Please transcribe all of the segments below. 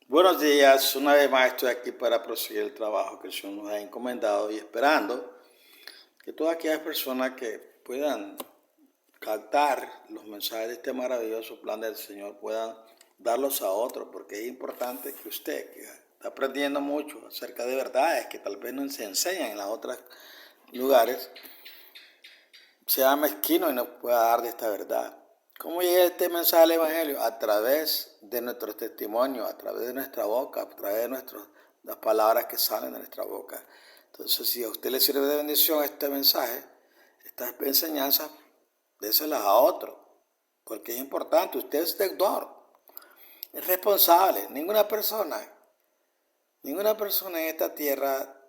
Buenos días, una vez más estoy aquí para proseguir el trabajo que el Señor nos ha encomendado y esperando que todas aquellas personas que puedan captar los mensajes de este maravilloso plan del Señor puedan darlos a otros, porque es importante que usted, que está aprendiendo mucho acerca de verdades que tal vez no se enseñan en los otros lugares, sea mezquino y nos pueda dar de esta verdad. ¿Cómo llega este mensaje del Evangelio? A través de nuestros testimonios, a través de nuestra boca, a través de las palabras que salen de nuestra boca. Entonces, si a usted le sirve de bendición este mensaje, estas enseñanzas, déselas a otro, porque es importante. Usted es deudor, es responsable. Ninguna persona en esta tierra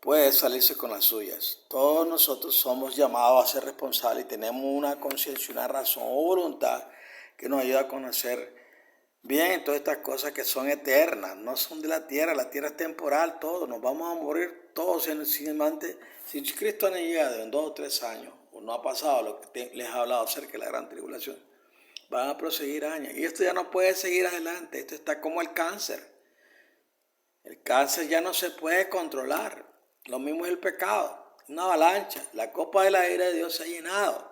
puede salirse con las suyas. Todos nosotros somos llamados a ser responsables y tenemos una conciencia, una razón o voluntad que nos ayuda a conocer bien todas estas cosas que son eternas, no son de la tierra es temporal, todo, nos vamos a morir todos si Cristo no ha llegado en 2 o 3 años, o no ha pasado lo que les he hablado acerca de la gran tribulación, van a proseguir años, y esto ya no puede seguir adelante, esto está como el cáncer ya no se puede controlar. Lo mismo es el pecado, una avalancha. La copa de la ira de Dios se ha llenado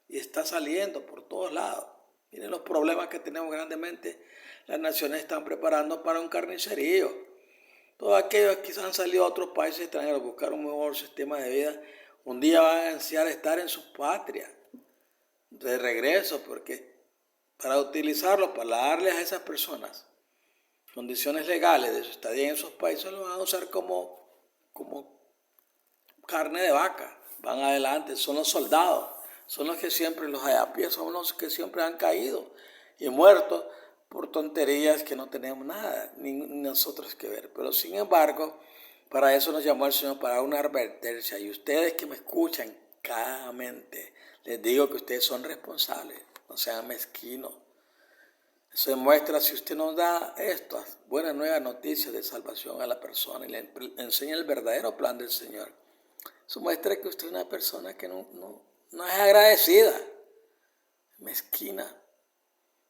y está saliendo por todos lados. Miren los problemas que tenemos grandemente. Las naciones están preparando para un carnicerío. Todos aquellos que han salido a otros países extranjeros a buscar un mejor sistema de vida, un día van a ansiar estar en sus patrias de regreso, porque para utilizarlo, para darles a esas personas condiciones legales de su estadía en esos países, lo van a usar como carne de vaca. Van adelante, son los soldados, son los que siempre, los ayapiés, son los que siempre han caído y muerto por tonterías que no tenemos nada, ni nosotros que ver. Pero sin embargo, para eso nos llamó el Señor, para una advertencia. Y ustedes que me escuchan claramente, les digo que ustedes son responsables, no sean mezquinos. Eso demuestra si usted nos da estas buenas nuevas noticias de salvación a la persona y le enseña el verdadero plan del Señor. Eso muestra que usted es una persona que no es agradecida, mezquina.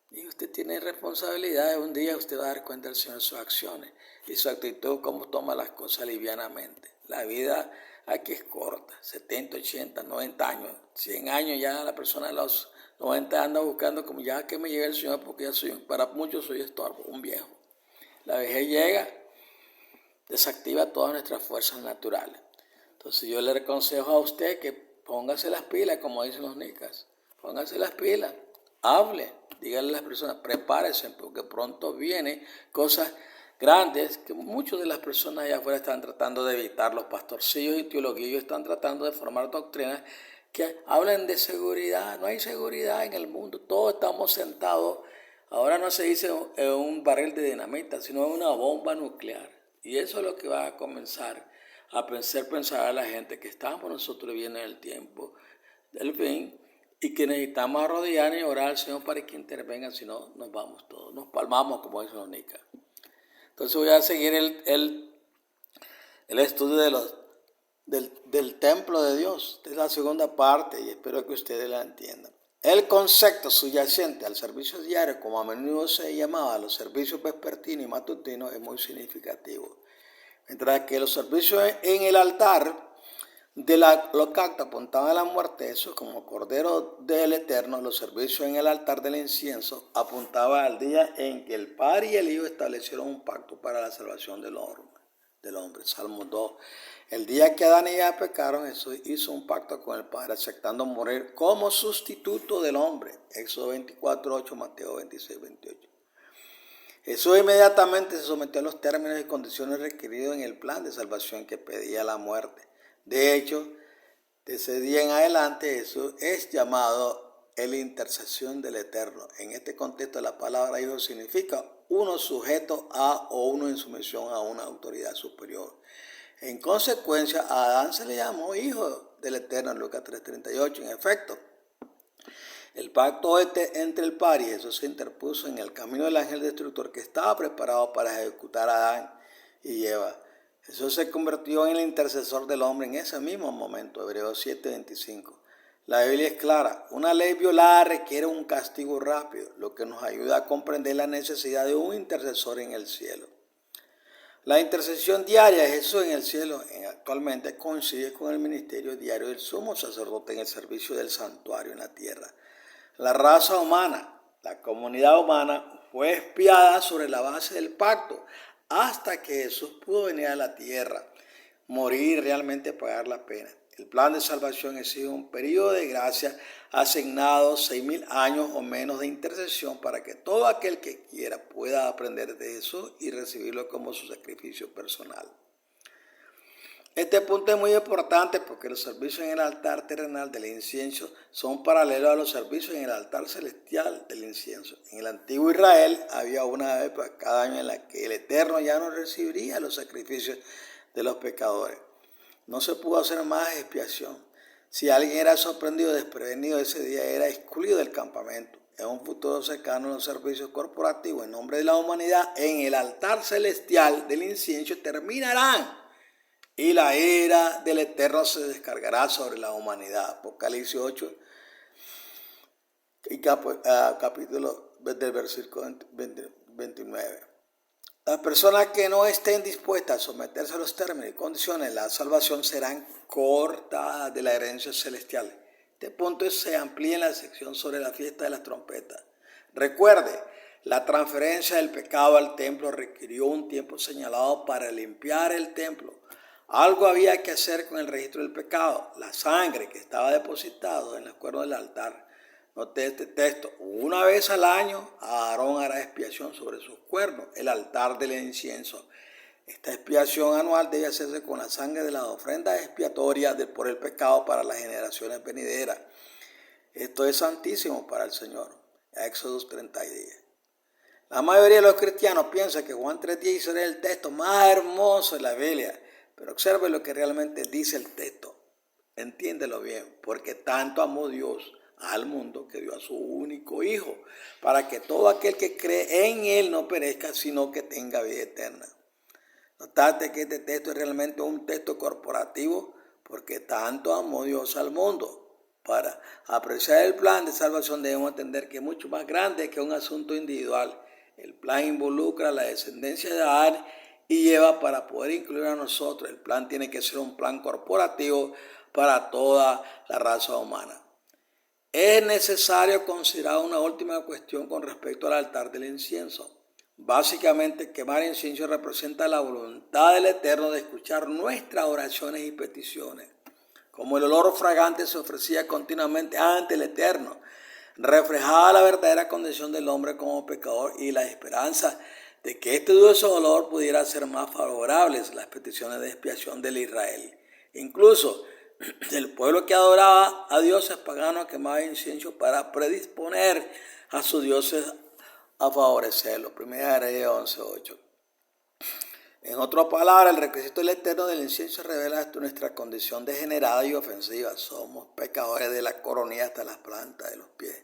Y usted tiene responsabilidades. Un día usted va a dar cuenta del Señor de sus acciones y su actitud, cómo toma las cosas livianamente. La vida aquí es corta, 70, 80, 90 años, 100 años ya la persona a los 90 anda buscando como ya que me llegue el Señor, porque ya para muchos soy estorbo, un viejo. La vejez llega, desactiva todas nuestras fuerzas naturales. Entonces yo le aconsejo a usted que póngase las pilas, como dicen los nicas, póngase las pilas, hable, dígale a las personas, prepárense, porque pronto vienen cosas grandes que muchas de las personas allá afuera están tratando de evitar. Los pastorcillos y teologuillos están tratando de formar doctrinas que hablan de seguridad. No hay seguridad en el mundo, todos estamos sentados. Ahora no se dice en un barril de dinamita, sino en una bomba nuclear. Y eso es lo que va a comenzar a pensar a la gente que estamos nosotros viviendo en el tiempo del fin y que necesitamos arrodillar y orar al Señor para que intervenga, si no nos vamos todos, nos palmamos como dice Nica. Entonces voy a seguir el estudio del templo de Dios. Esta es la segunda parte y espero que ustedes la entiendan. El concepto subyacente al servicio diario, como a menudo se llamaba los servicios vespertinos y matutinos, es muy significativo. Mientras que los servicios en el altar de la holocausto apuntaban a la muerte, eso como Cordero del Eterno, los servicios en el altar del incienso apuntaban al día en que el Padre y el Hijo establecieron un pacto para la salvación del hombre. Salmo 2. El día que Adán y Eva pecaron, Jesús hizo un pacto con el Padre, aceptando morir como sustituto del hombre. Éxodo 24:8, Mateo 26:28. Jesús inmediatamente se sometió a los términos y condiciones requeridos en el plan de salvación que pedía la muerte. De hecho, de ese día en adelante Jesús es llamado el intercesión del Eterno. En este contexto la palabra hijo significa uno sujeto a o uno en sumisión a una autoridad superior. En consecuencia, a Adán se le llamó hijo del Eterno en Lucas 3:38. En efecto, el pacto entre el Padre y Jesús se interpuso en el camino del ángel destructor que estaba preparado para ejecutar a Adán y Eva. Jesús se convirtió en el intercesor del hombre en ese mismo momento, Hebreos 7:25. La Biblia es clara. Una ley violada requiere un castigo rápido, lo que nos ayuda a comprender la necesidad de un intercesor en el cielo. La intercesión diaria de Jesús en el cielo actualmente coincide con el ministerio diario del sumo sacerdote en el servicio del santuario en la tierra. La raza humana, la comunidad humana, fue expiada sobre la base del pacto hasta que Jesús pudo venir a la tierra, morir y realmente pagar la pena. El plan de salvación ha sido un periodo de gracia asignado 6.000 años o menos de intercesión para que todo aquel que quiera pueda aprender de Jesús y recibirlo como su sacrificio personal. Este punto es muy importante porque los servicios en el altar terrenal del incienso son paralelos a los servicios en el altar celestial del incienso. En el antiguo Israel había una vez cada año en la que el Eterno ya no recibiría los sacrificios de los pecadores. No se pudo hacer más expiación. Si alguien era sorprendido desprevenido ese día, era excluido del campamento. En un futuro cercano, los servicios corporativos en nombre de la humanidad en el altar celestial del incienso terminarán y la ira del Eterno se descargará sobre la humanidad. Apocalipsis 8 y capítulo del versículo 29. Las personas que no estén dispuestas a someterse a los términos y condiciones de la salvación serán cortadas de la herencia celestial. Este punto se amplía en la sección sobre la fiesta de las trompetas. Recuerde, la transferencia del pecado al templo requirió un tiempo señalado para limpiar el templo. Algo había que hacer con el registro del pecado, la sangre que estaba depositada en los cuernos del altar. Note este texto: una vez al año Aarón hará expiación sobre sus cuernos, el altar del incienso. Esta expiación anual debe hacerse con la sangre de las ofrendas expiatorias por el pecado para las generaciones venideras. Esto es santísimo para el Señor. Éxodo 30:10. La mayoría de los cristianos piensa que Juan 3:10 es el texto más hermoso de la Biblia, pero observe lo que realmente dice el texto. Entiéndelo bien, porque tanto amó Dios al mundo que dio a su único Hijo, para que todo aquel que cree en Él no perezca, sino que tenga vida eterna. Notate que este texto es realmente un texto corporativo, porque tanto amó Dios al mundo. Para apreciar el plan de salvación debemos entender que es mucho más grande que un asunto individual. El plan involucra la descendencia de Adán y lleva para poder incluir a nosotros. El plan tiene que ser un plan corporativo para toda la raza humana. Es necesario considerar una última cuestión con respecto al altar del incienso. Básicamente, quemar incienso representa la voluntad del Eterno de escuchar nuestras oraciones y peticiones. Como el olor fragante se ofrecía continuamente ante el Eterno, reflejaba la verdadera condición del hombre como pecador y la esperanza de que este dulce olor pudiera ser más favorables las peticiones de expiación del Israel. Incluso el pueblo que adoraba a dioses paganos quemaba incienso para predisponer a sus dioses a favorecerlo. Primera de Reyes 11:8. En otras palabras, el requisito del Eterno del incienso revela nuestra condición degenerada y ofensiva. Somos pecadores de la coronilla hasta las plantas de los pies.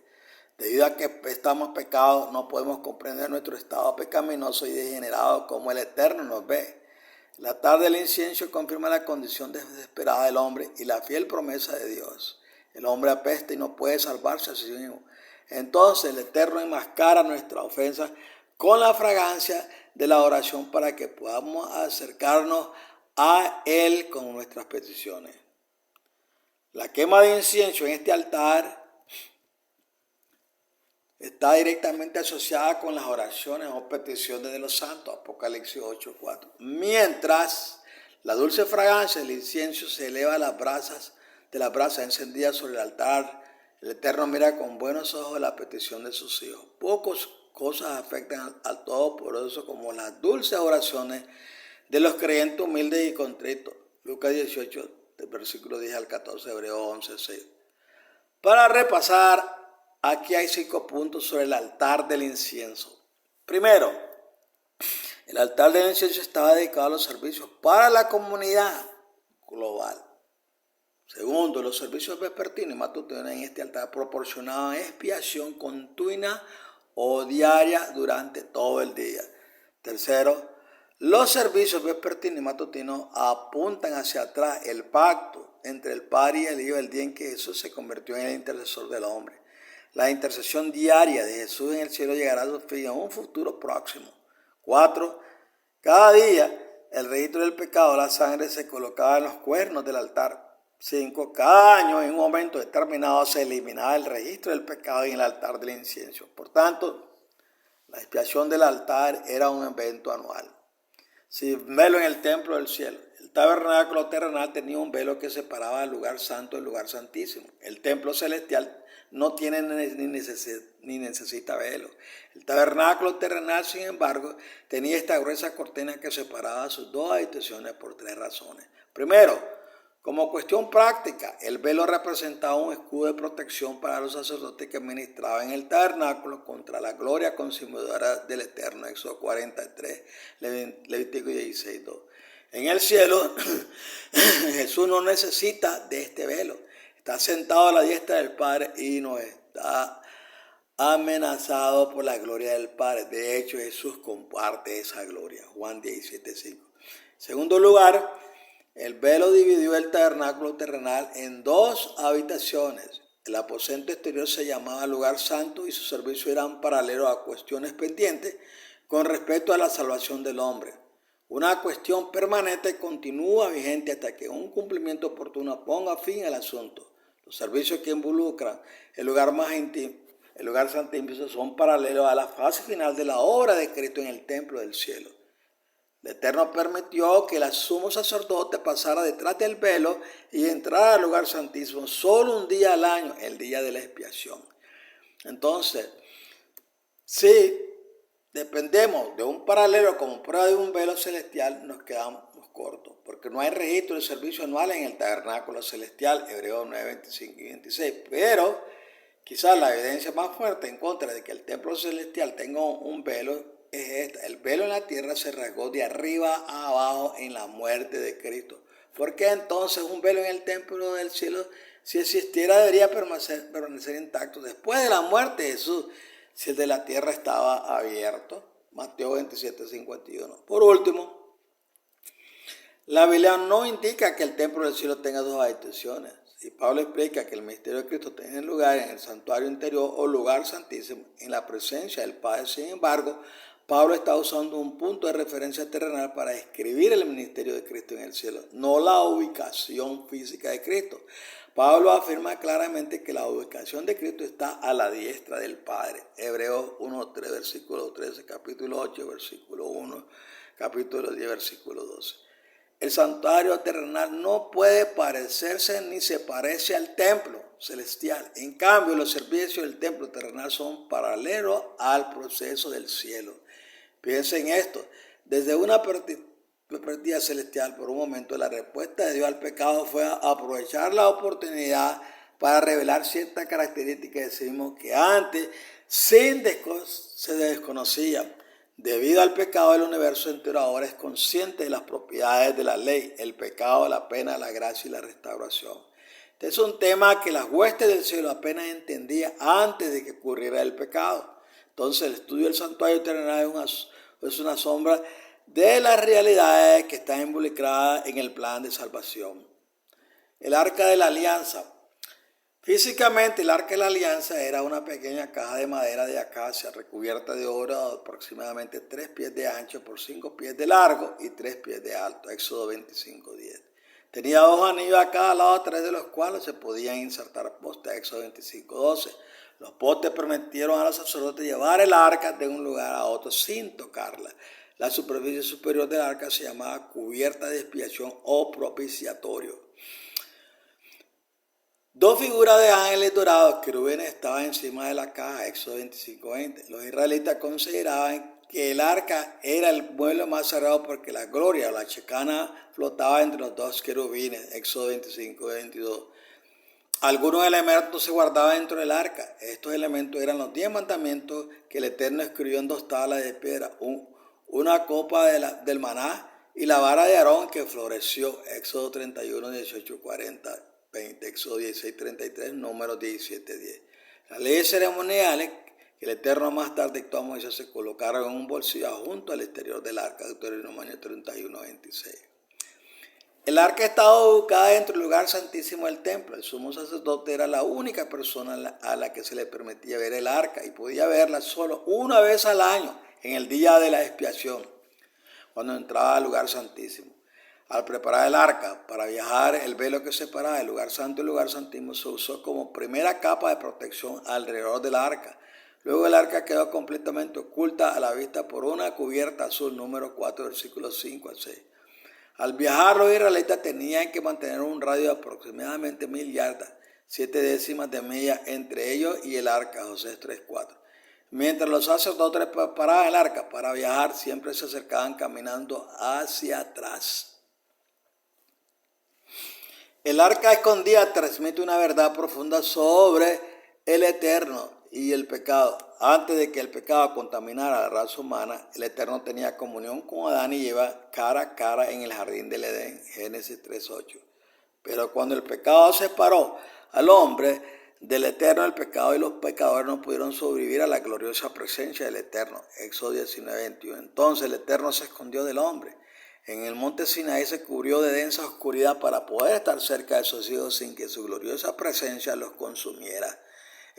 Debido a que estamos pecados, no podemos comprender nuestro estado pecaminoso y degenerado como el Eterno nos ve. El altar del incienso confirma la condición desesperada del hombre y la fiel promesa de Dios. El hombre apesta y no puede salvarse a sí mismo. Entonces el Eterno enmascara nuestra ofensa con la fragancia de la oración para que podamos acercarnos a Él con nuestras peticiones. La quema de incienso en este altar está directamente asociada con las oraciones o peticiones de los santos, Apocalipsis 8:4. Mientras la dulce fragancia del incienso se eleva a las brasas encendidas sobre el altar, el Eterno mira con buenos ojos la petición de sus hijos. Pocas cosas afectan al Todopoderoso como las dulces oraciones de los creyentes humildes y contritos. Lucas 18, del versículo 10 al 14, Hebreos 11:6. Para repasar, aquí hay 5 puntos sobre el altar del incienso. Primero, el altar del incienso estaba dedicado a los servicios para la comunidad global. Segundo, los servicios vespertinos y matutinos en este altar proporcionaban expiación continua o diaria durante todo el día. Tercero, los servicios vespertinos y matutinos apuntan hacia atrás el pacto entre el Padre y el Hijo el día en que Jesús se convirtió en el intercesor del hombre. La intercesión diaria de Jesús en el cielo llegará a su fin en un futuro próximo. 4. Cada día el registro del pecado de la sangre se colocaba en los cuernos del altar. 5. Cada año en un momento determinado se eliminaba el registro del pecado en el altar del incienso. Por tanto, la expiación del altar era un evento anual. Sin velo en el templo del cielo. El tabernáculo terrenal tenía un velo que separaba el lugar santo del lugar santísimo. El templo celestial no tiene ni necesita velo. El tabernáculo terrenal, sin embargo, tenía esta gruesa cortina que separaba sus dos habitaciones por 3 razones. Primero, como cuestión práctica, el velo representaba un escudo de protección para los sacerdotes que ministraban en el tabernáculo contra la gloria consumidora del Eterno. Éxodo 43, Levítico 16, 2. En el cielo, Jesús no necesita de este velo. Está sentado a la diestra del Padre y no está amenazado por la gloria del Padre. De hecho, Jesús comparte esa gloria. Juan 17, 5. En segundo lugar, el velo dividió el tabernáculo terrenal en 2 habitaciones. El aposento exterior se llamaba lugar santo y su servicio eran paralelos a cuestiones pendientes con respecto a la salvación del hombre. Una cuestión permanente continúa vigente hasta que un cumplimiento oportuno ponga fin al asunto. Los servicios que involucran el lugar más íntimo, el lugar santísimo, son paralelos a la fase final de la obra de Cristo en el templo del cielo. El Eterno permitió que el sumo sacerdote pasara detrás del velo y entrara al lugar santísimo solo un día al año, el día de la expiación. Entonces, si dependemos de un paralelo como prueba de un velo celestial, nos quedamos cortos, porque no hay registro de servicio anual en el tabernáculo celestial, Hebreos 9, 25 y 26. Pero quizás la evidencia más fuerte en contra de que el templo celestial tenga un velo es esta. El velo en la tierra se rasgó de arriba a abajo en la muerte de Cristo. ¿Por qué entonces un velo en el templo del cielo, si existiera, debería permanecer intacto después de la muerte de Jesús, si el de la tierra estaba abierto? Mateo 27, 51. Por último, la Biblia no indica que el templo del cielo tenga 2 habitaciones. Y Pablo explica que el misterio de Cristo tiene lugar en el santuario interior o lugar santísimo, en la presencia del Padre. Sin embargo, Pablo está usando un punto de referencia terrenal para describir el ministerio de Cristo en el cielo, no la ubicación física de Cristo. Pablo afirma claramente que la ubicación de Cristo está a la diestra del Padre. Hebreos 1:3, versículo 13, capítulo 8, versículo 1, capítulo 10, versículo 12. El santuario terrenal no puede parecerse ni se parece al templo celestial. En cambio, los servicios del templo terrenal son paralelos al proceso del cielo. Piensen en esto. Desde una perspectiva celestial, por un momento, la respuesta de Dios al pecado fue aprovechar la oportunidad para revelar ciertas características de sí mismo que antes se desconocían. Debido al pecado, el universo entero ahora es consciente de las propiedades de la ley, el pecado, la pena, la gracia y la restauración. Este es un tema que las huestes del cielo apenas entendían antes de que ocurriera el pecado. Entonces, el estudio del santuario terrenal es una sombra de las realidades que están involucradas en el plan de salvación. El arca de la alianza. Físicamente, el arca de la alianza era una pequeña caja de madera de acacia recubierta de oro de aproximadamente 3 pies de ancho por 5 pies de largo y 3 pies de alto. Éxodo 25:10. Tenía 2 anillos a cada lado, 3 de los cuales se podían insertar postes. Éxodo 25:12. Los postes permitieron a los sacerdotes llevar el arca de un lugar a otro sin tocarla. La superficie superior del arca se llamaba cubierta de expiación o propiciatorio. 2 figuras de ángeles dorados, querubines, estaban encima de la caja, Éxodo 25:20. Los israelitas consideraban que el arca era el mueble más sagrado porque la gloria o la checana flotaba entre los 2 querubines, Éxodo 25:22. Algunos elementos se guardaban dentro del arca. Estos elementos eran los 10 mandamientos que el Eterno escribió en 2 tablas de piedra, una copa del maná y la vara de Aarón que floreció, Éxodo 31, 18, 40. 20, Éxodo 16, 33, Números 17, 10. Las leyes ceremoniales que el Eterno más tarde dictó a Moisés se colocaron en un bolsillo junto al exterior del arca, Deuteronomio 31, 26. El arca estaba ubicada dentro del lugar santísimo del templo. El sumo sacerdote era la única persona a la que se le permitía ver el arca y podía verla solo una vez al año, en el día de la expiación, cuando entraba al lugar santísimo. Al preparar el arca para viajar, el velo que separaba el lugar santo y el lugar santísimo se usó como primera capa de protección alrededor del arca. Luego el arca quedó completamente oculta a la vista por una cubierta azul, número 4, versículos 5 al 6. Al viajar, los israelitas tenían que mantener un radio de aproximadamente 1000 yardas, 7 décimas de milla entre ellos y el arca, José 3:4. Mientras los sacerdotes preparaban el arca para viajar, siempre se acercaban caminando hacia atrás. El arca escondida transmite una verdad profunda sobre el eterno y el pecado. Antes de que el pecado contaminara a la raza humana, el Eterno tenía comunión con Adán y Eva cara a cara en el jardín del Edén, Génesis 3:8. Pero cuando el pecado separó al hombre del Eterno, el pecado y los pecadores no pudieron sobrevivir a la gloriosa presencia del Eterno, Éxodo 19:21. Entonces el Eterno se escondió del hombre. En el monte Sinaí se cubrió de densa oscuridad para poder estar cerca de sus hijos sin que su gloriosa presencia los consumiera.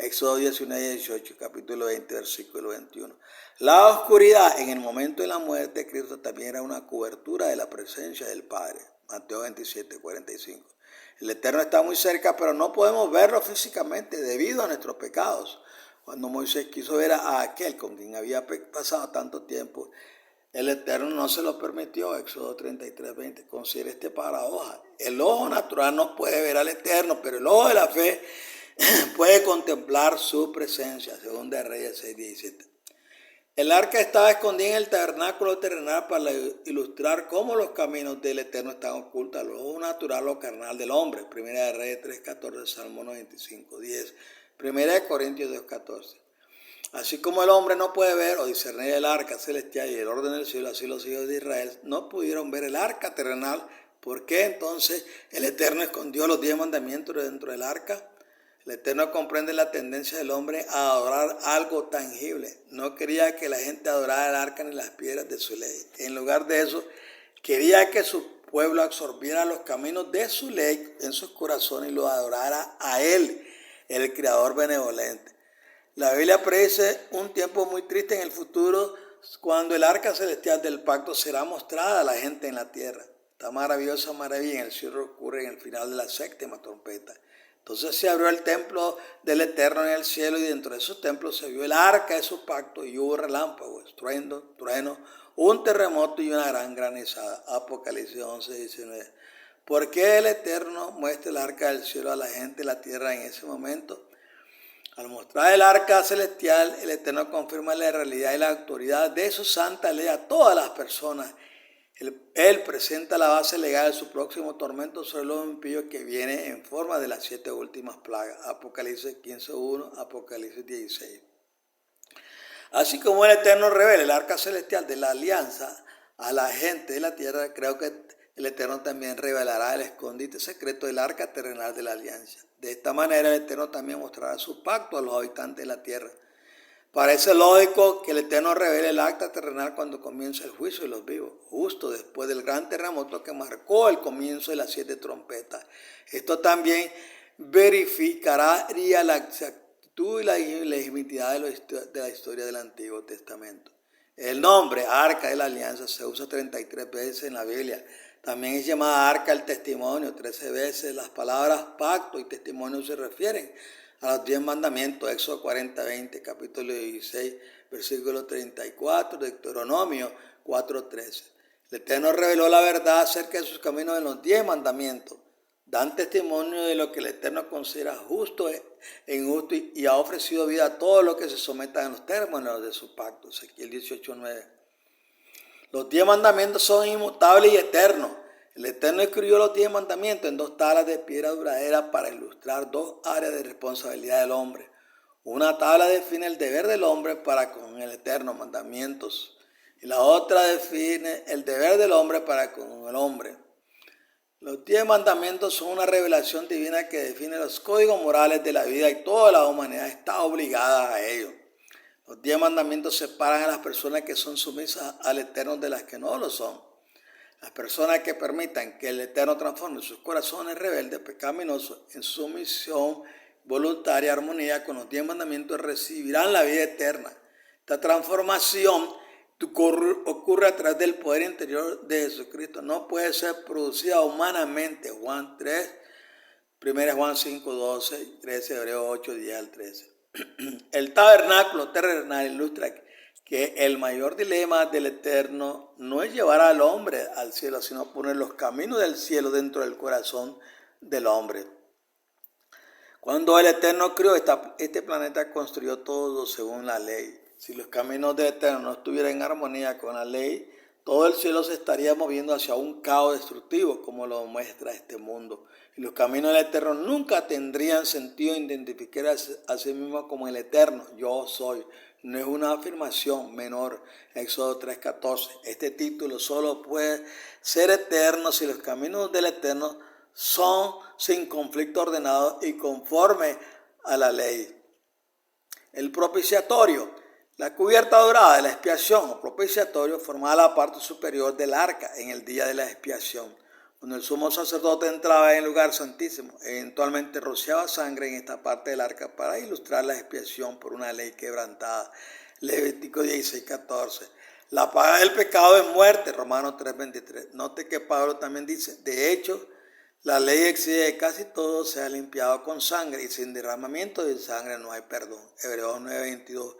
Éxodo 19:18, capítulo 20, versículo 21. La oscuridad en el momento de la muerte de Cristo también era una cobertura de la presencia del Padre. Mateo 27:45. El Eterno está muy cerca, pero no podemos verlo físicamente debido a nuestros pecados. Cuando Moisés quiso ver a aquel con quien había pasado tanto tiempo, el Eterno no se lo permitió. Éxodo 33:20. Considera esta paradoja. El ojo natural no puede ver al Eterno, pero el ojo de la fe puede contemplar su presencia. Segunda de Reyes 6:17. El arca estaba escondida en el tabernáculo terrenal para ilustrar cómo los caminos del Eterno están ocultos al ojo natural o carnal del hombre. Primera de Reyes 3:14, Salmo 95:10, Primera de Corintios 2:14. Así como el hombre no puede ver o discernir el arca celestial y el orden del cielo, así los hijos de Israel no pudieron ver el arca terrenal. ¿Por qué entonces el Eterno escondió los 10 mandamientos dentro del arca? El Eterno comprende la tendencia del hombre a adorar algo tangible. No quería que la gente adorara el arca ni las piedras de su ley. En lugar de eso, quería que su pueblo absorbiera los caminos de su ley en sus corazones y lo adorara a Él, el Creador benevolente. La Biblia predice un tiempo muy triste en el futuro, cuando el arca celestial del pacto será mostrada a la gente en la tierra. Esta maravillosa maravilla en el cielo ocurre en el final de la séptima trompeta. Entonces se abrió el templo del Eterno en el cielo y dentro de esos templos se vio el arca de su pacto y hubo relámpagos, trueno, un terremoto y una gran granizada. Apocalipsis 11:19. ¿Por qué el Eterno muestra el arca del cielo a la gente de la tierra en ese momento? Al mostrar el arca celestial, el Eterno confirma la realidad y la autoridad de su santa ley a todas las personas. Él presenta la base legal de su próximo tormento sobre los impíos que viene en forma de las 7 últimas plagas. Apocalipsis 15:1, Apocalipsis 16. Así como el Eterno revela el arca celestial de la alianza a la gente de la tierra, creo que el Eterno también revelará el escondite secreto del arca terrenal de la alianza. De esta manera el Eterno también mostrará su pacto a los habitantes de la tierra. Parece lógico que el Eterno revele el acta terrenal cuando comienza el juicio de los vivos, justo después del gran terremoto que marcó el comienzo de las 7 trompetas. Esto también verificaría la exactitud y la legitimidad de la historia del Antiguo Testamento. El nombre Arca de la Alianza se usa 33 veces en la Biblia. También es llamada Arca del Testimonio 13 veces. Las palabras pacto y testimonio se refieren a los 10 mandamientos, Éxodo 40:20, capítulo 16, versículo 34, Deuteronomio 4:13. El Eterno reveló la verdad acerca de sus caminos en los 10 mandamientos. Dan testimonio de lo que el Eterno considera justo e injusto y ha ofrecido vida a todos los que se sometan a los términos de su pacto. Ezequiel 18:9. Los 10 mandamientos son inmutables y eternos. El Eterno escribió los 10 mandamientos en 2 tablas de piedra duradera para ilustrar 2 áreas de responsabilidad del hombre. Una tabla define el deber del hombre para con el Eterno, mandamientos, y la otra define el deber del hombre para con el hombre. Los 10 mandamientos son una revelación divina que define los códigos morales de la vida y toda la humanidad está obligada a ello. Los 10 mandamientos separan a las personas que son sumisas al Eterno de las que no lo son. Las personas que permitan que el Eterno transforme sus corazones rebeldes, pecaminosos, en sumisión voluntaria, armonía con los 10 mandamientos, recibirán la vida eterna. Esta transformación ocurre a través del poder interior de Jesucristo. No puede ser producida humanamente. Juan 3, 1 Juan 5, 12, 13, Hebreos 8, 10 al 13. El tabernáculo terrenal ilustra que el mayor dilema del Eterno no es llevar al hombre al cielo, sino poner los caminos del cielo dentro del corazón del hombre. Cuando el Eterno creó este planeta, construyó todo según la ley. Si los caminos del Eterno no estuvieran en armonía con la ley, todo el cielo se estaría moviendo hacia un caos destructivo, como lo muestra este mundo. Y los caminos del Eterno nunca tendrían sentido identificar a sí mismo como el Eterno. Yo soy. No es una afirmación menor. Éxodo 3:14. Este título solo puede ser eterno si los caminos del Eterno son sin conflicto ordenados y conforme a la ley. El propiciatorio. La cubierta dorada de la expiación o propiciatorio formaba la parte superior del arca en el día de la expiación. Cuando el sumo sacerdote entraba en el lugar santísimo, eventualmente rociaba sangre en esta parte del arca para ilustrar la expiación por una ley quebrantada. Levítico 16:14. La paga del pecado es muerte, Romanos 3:23. Note que Pablo también dice, de hecho, la ley exige que casi todo sea limpiado con sangre y sin derramamiento de sangre no hay perdón. Hebreos 9:22.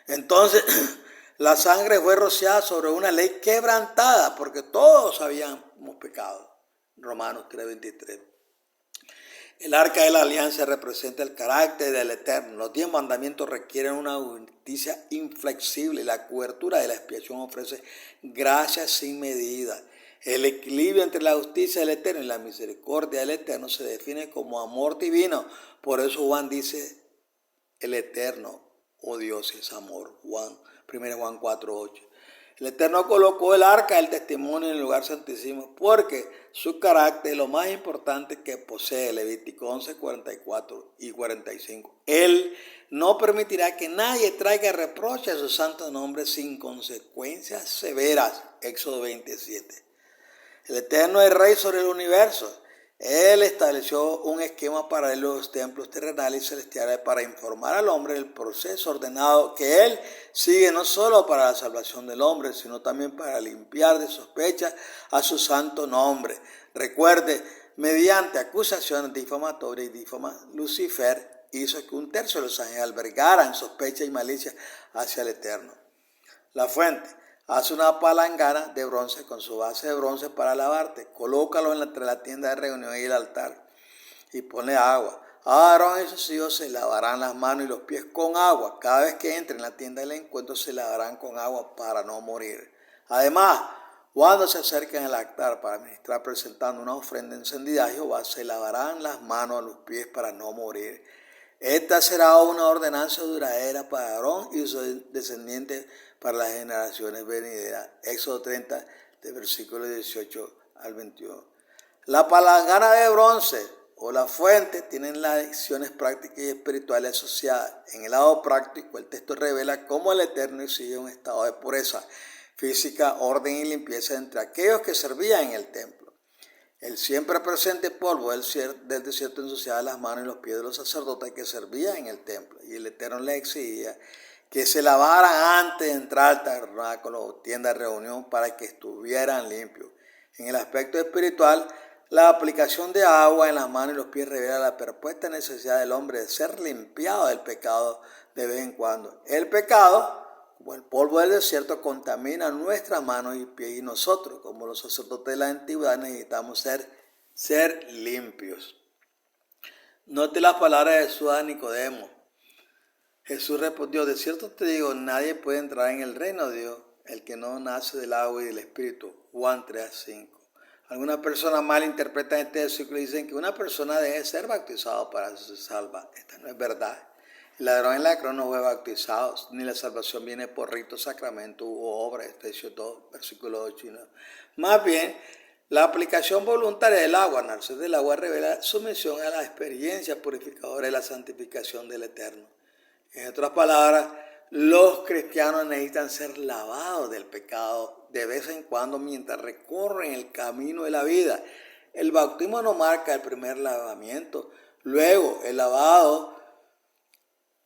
Entonces, la sangre fue rociada sobre una ley quebrantada porque todos habíamos pecado. Romanos 3:23. El arca de la alianza representa el carácter del Eterno. Los 10 mandamientos requieren una justicia inflexible y la cobertura de la expiación ofrece gracia sin medida. El equilibrio entre la justicia del Eterno y la misericordia del Eterno se define como amor divino. Por eso Juan dice, el Eterno, oh Dios, es amor. 1 Juan 4:8. El Eterno colocó el arca del testimonio en el lugar santísimo porque su carácter es lo más importante que posee. Levítico 11, 44 y 45. Él no permitirá que nadie traiga reproche a su santo nombre sin consecuencias severas. Éxodo 27. El Eterno es Rey sobre el universo. Él estableció un esquema paralelo a los templos terrenales y celestiales para informar al hombre del proceso ordenado que Él sigue no solo para la salvación del hombre, sino también para limpiar de sospecha a su santo nombre. Recuerde, mediante acusaciones difamatorias y Lucifer hizo que un tercio de los ángeles albergaran sospecha y malicia hacia el Eterno. La fuente. Haz una palangana de bronce con su base de bronce para lavarte. Colócalo entre la tienda de reunión y el altar y ponle agua. Aarón y sus hijos se lavarán las manos y los pies con agua. Cada vez que entren en la tienda del encuentro se lavarán con agua para no morir. Además, cuando se acerquen al altar para ministrar presentando una ofrenda encendida a Jehová, se lavarán las manos a los pies para no morir. Esta será una ordenanza duradera para Aarón y sus descendientes para las generaciones venideras. Éxodo 30, de versículos 18 al 21. La palangana de bronce o la fuente tienen las lecciones prácticas y espirituales asociadas. En el lado práctico, el texto revela cómo el Eterno exige un estado de pureza física, orden y limpieza entre aquellos que servían en el templo. El siempre presente polvo del desierto ensuciaba las manos y los pies de los sacerdotes que servían en el templo, y el Eterno les exigía que se lavaran antes de entrar al tabernáculo o tienda de reunión para que estuvieran limpios. En el aspecto espiritual, la aplicación de agua en las manos y los pies revela la perpuesta necesidad del hombre de ser limpiado del pecado de vez en cuando. El pecado, como el polvo del desierto, contamina nuestras manos y pies, y nosotros, como los sacerdotes de la antigüedad, necesitamos ser limpios. Note las palabras de Jesús a Nicodemo. Jesús respondió, de cierto te digo, nadie puede entrar en el reino de Dios, el que no nace del agua y del Espíritu. Juan 3:5. Algunas personas malinterpretan este versículo y dicen que una persona debe ser bautizado para ser salva. Esta no es verdad. El ladrón en la cruz no fue bautizado, ni la salvación viene por rito, sacramento u obra. Efesios 2, versículo 8 y 9. Más bien, la aplicación voluntaria del agua, nacer del agua, revela sumisión a la experiencia purificadora y la santificación del Eterno. En otras palabras, los cristianos necesitan ser lavados del pecado de vez en cuando mientras recorren el camino de la vida. El bautismo no marca el primer lavamiento. Luego, el lavado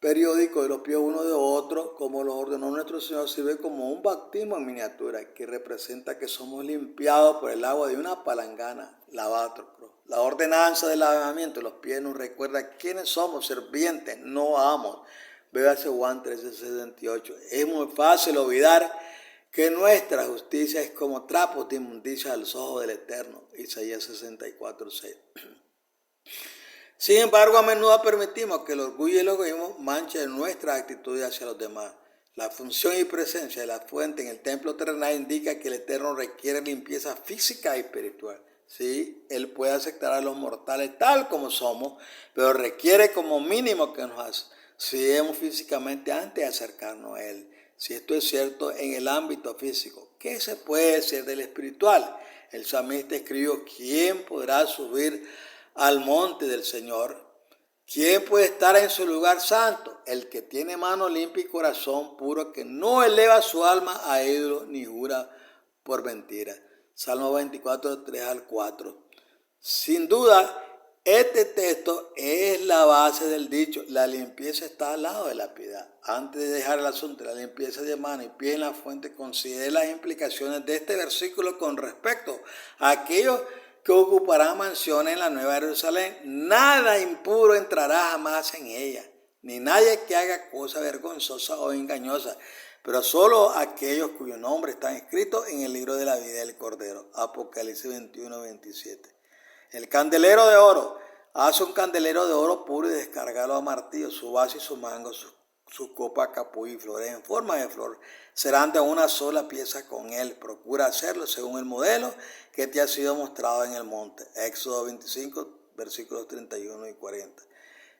periódico de los pies uno de otro, como lo ordenó nuestro Señor, sirve como un bautismo en miniatura que representa que somos limpiados por el agua de una palangana, lavatro. La ordenanza del lavamiento de los pies nos recuerda quiénes somos, servientes, no amos. Véase Juan 13:68. Es muy fácil olvidar que nuestra justicia es como trapos de inmundicia a los ojos del Eterno. Isaías 64:6. Sin embargo, a menudo permitimos que el orgullo y el egoísmo manchen nuestra actitud hacia los demás. La función y presencia de la fuente en el templo terrenal indica que el Eterno requiere limpieza física y espiritual. Sí, Él puede aceptar a los mortales tal como somos, pero requiere como mínimo que nos aseemos físicamente antes de acercarnos a Él. Si esto es cierto en el ámbito físico, ¿qué se puede decir del espiritual? El salmista escribió: ¿quién podrá subir al monte del Señor? ¿Quién puede estar en su lugar santo? El que tiene mano limpia y corazón puro, que no eleva su alma a ídolo ni jura por mentira. Salmo 24, 3-4. Sin duda, este texto es la base del dicho: la limpieza está al lado de la piedad. Antes de dejar el asunto de la limpieza de mano y pie en la fuente, considere las implicaciones de este versículo con respecto a aquellos que ocuparán mansiones en la Nueva Jerusalén. Nada impuro entrará jamás en ella, ni nadie que haga cosa vergonzosa o engañosa, pero solo aquellos cuyos nombres están escritos en el libro de la vida del Cordero. Apocalipsis 21:27. El candelero de oro. Hace un candelero de oro puro y descárgalo a martillo, su base y su mango, su copa, capullo y flores en forma de flor serán de una sola pieza con él. Procura hacerlo según el modelo que te ha sido mostrado en el monte. Éxodo 25, versículos 31 y 40.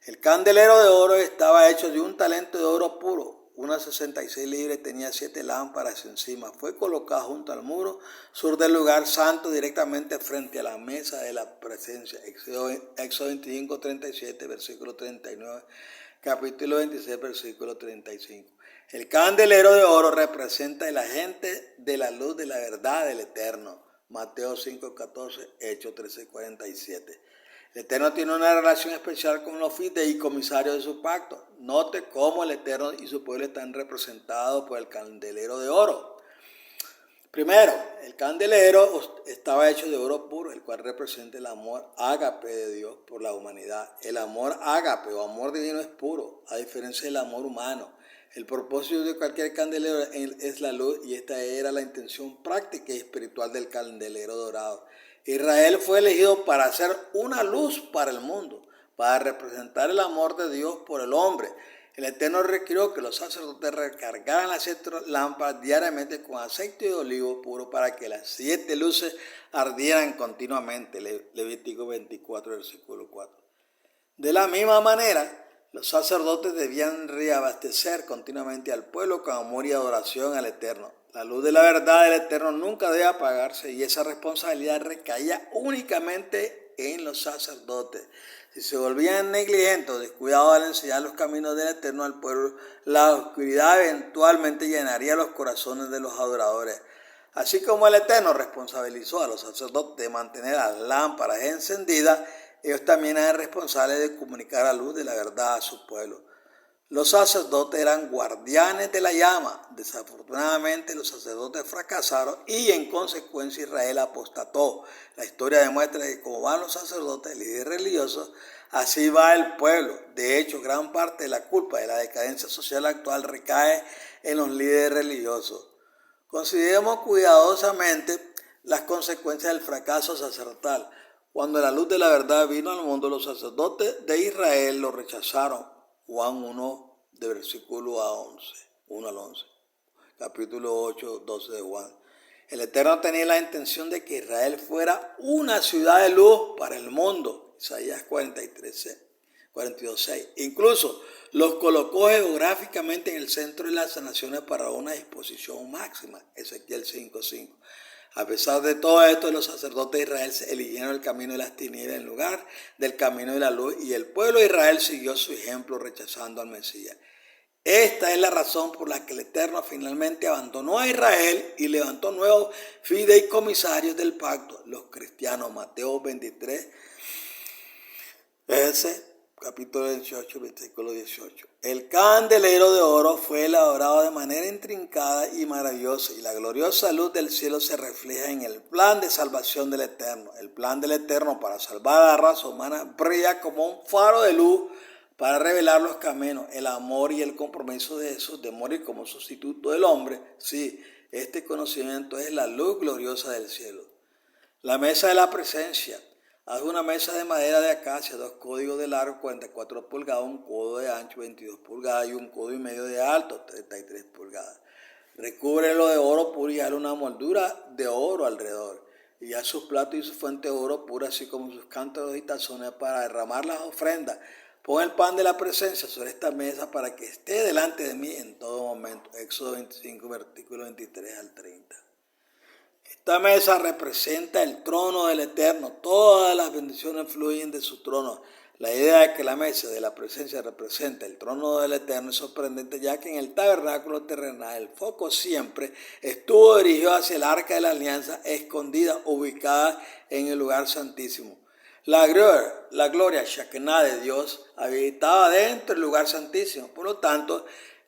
El candelero de oro estaba hecho de un talento de oro puro. Unas 66 libras, tenía 7 lámparas encima. Fue colocado junto al muro sur del lugar santo, directamente frente a la mesa de la presencia. Éxodo 25, 37, versículo 39. Capítulo 26, versículo 35. El candelero de oro representa el agente de la luz de la verdad del Eterno. Mateo 5, 14, Hechos 13, 47. El Eterno tiene una relación especial con los fideicomisarios de su pacto. Note cómo el Eterno y su pueblo están representados por el candelero de oro. Primero, el candelero estaba hecho de oro puro, el cual representa el amor ágape de Dios por la humanidad. El amor ágape o amor divino es puro, a diferencia del amor humano. El propósito de cualquier candelero es la luz, y esta era la intención práctica y espiritual del candelero dorado. Israel fue elegido para hacer una luz para el mundo, para representar el amor de Dios por el hombre. El Eterno requirió que los sacerdotes recargaran las 7 lámparas diariamente con aceite de olivo puro para que las 7 luces ardieran continuamente. Levítico 24, versículo 4. De la misma manera, los sacerdotes debían reabastecer continuamente al pueblo con amor y adoración al Eterno. La luz de la verdad del Eterno nunca debe apagarse, y esa responsabilidad recaía únicamente en los sacerdotes. Si se volvían negligentes o descuidados al enseñar los caminos del Eterno al pueblo, la oscuridad eventualmente llenaría los corazones de los adoradores. Así como el Eterno responsabilizó a los sacerdotes de mantener las lámparas encendidas, ellos también eran responsables de comunicar la luz de la verdad a su pueblo. Los sacerdotes eran guardianes de la llama. Desafortunadamente, los sacerdotes fracasaron y en consecuencia Israel apostató. La historia demuestra que como van los sacerdotes, líderes religiosos, así va el pueblo. De hecho, gran parte de la culpa de la decadencia social actual recae en los líderes religiosos. Consideremos cuidadosamente las consecuencias del fracaso sacerdotal. Cuando la luz de la verdad vino al mundo, los sacerdotes de Israel lo rechazaron. Juan 1, de versículo 1 al 11. Capítulo 8, 12 de Juan. El Eterno tenía la intención de que Israel fuera una ciudad de luz para el mundo. Isaías 42:6. Incluso los colocó geográficamente en el centro de las naciones para una disposición máxima. Ezequiel 5:5. A pesar de todo esto, los sacerdotes de Israel eligieron el camino de las tinieblas en lugar del camino de la luz, y el pueblo de Israel siguió su ejemplo rechazando al Mesías. Esta es la razón por la que el Eterno finalmente abandonó a Israel y levantó nuevos fideicomisarios del pacto, los cristianos. Mateo 23, capítulo 18, versículo 18. El candelero de oro fue elaborado de manera intrincada y maravillosa, y la gloriosa luz del cielo se refleja en el plan de salvación del Eterno. El plan del Eterno para salvar a la raza humana brilla como un faro de luz para revelar los caminos, el amor y el compromiso de Jesús de morir como sustituto del hombre. Sí, este conocimiento es la luz gloriosa del cielo. La mesa de la presencia. Haz una mesa de madera de acacia, 2 códigos de largo, 44 pulgadas, un codo de ancho, 22 pulgadas y un codo y medio de alto, 33 pulgadas. Recúbrelo de oro puro y hazle una moldura de oro alrededor. Y haz sus platos y su fuente de oro puro, así como sus cántaros y tazones para derramar las ofrendas. Pon el pan de la presencia sobre esta mesa para que esté delante de mí en todo momento. Éxodo 25, versículo 23 al 30. Esta mesa representa el trono del Eterno. Todas las bendiciones fluyen de su trono. La idea de que la mesa de la presencia representa el trono del Eterno es sorprendente, ya que en el tabernáculo terrenal el foco siempre estuvo dirigido hacia el arca de la alianza escondida, ubicada en el lugar santísimo. La gloria Shekinah de Dios habitaba dentro del lugar santísimo. Por lo tanto,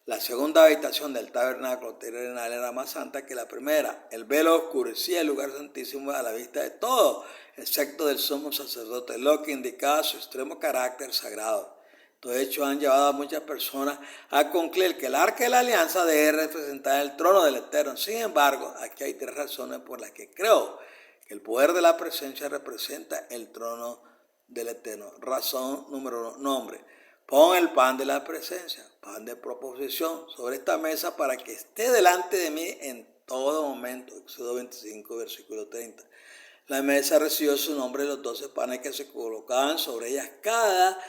la segunda habitación del tabernáculo terrenal era más santa que la primera. El velo oscurecía el lugar santísimo a la vista de todos, excepto del sumo sacerdote, lo que indicaba su extremo carácter sagrado. Estos hechos han llevado a muchas personas a concluir que el arca de la alianza debe representar el trono del Eterno. Sin embargo, aquí hay 3 razones por las que creo que el poder de la presencia representa el trono del Eterno. Razón número 1, nombre. Pon el pan de la presencia, pan de proposición, sobre esta mesa para que esté delante de mí en todo momento. Éxodo 25, versículo 30. La mesa recibió su nombre de los 12 panes que se colocaban sobre ellas cada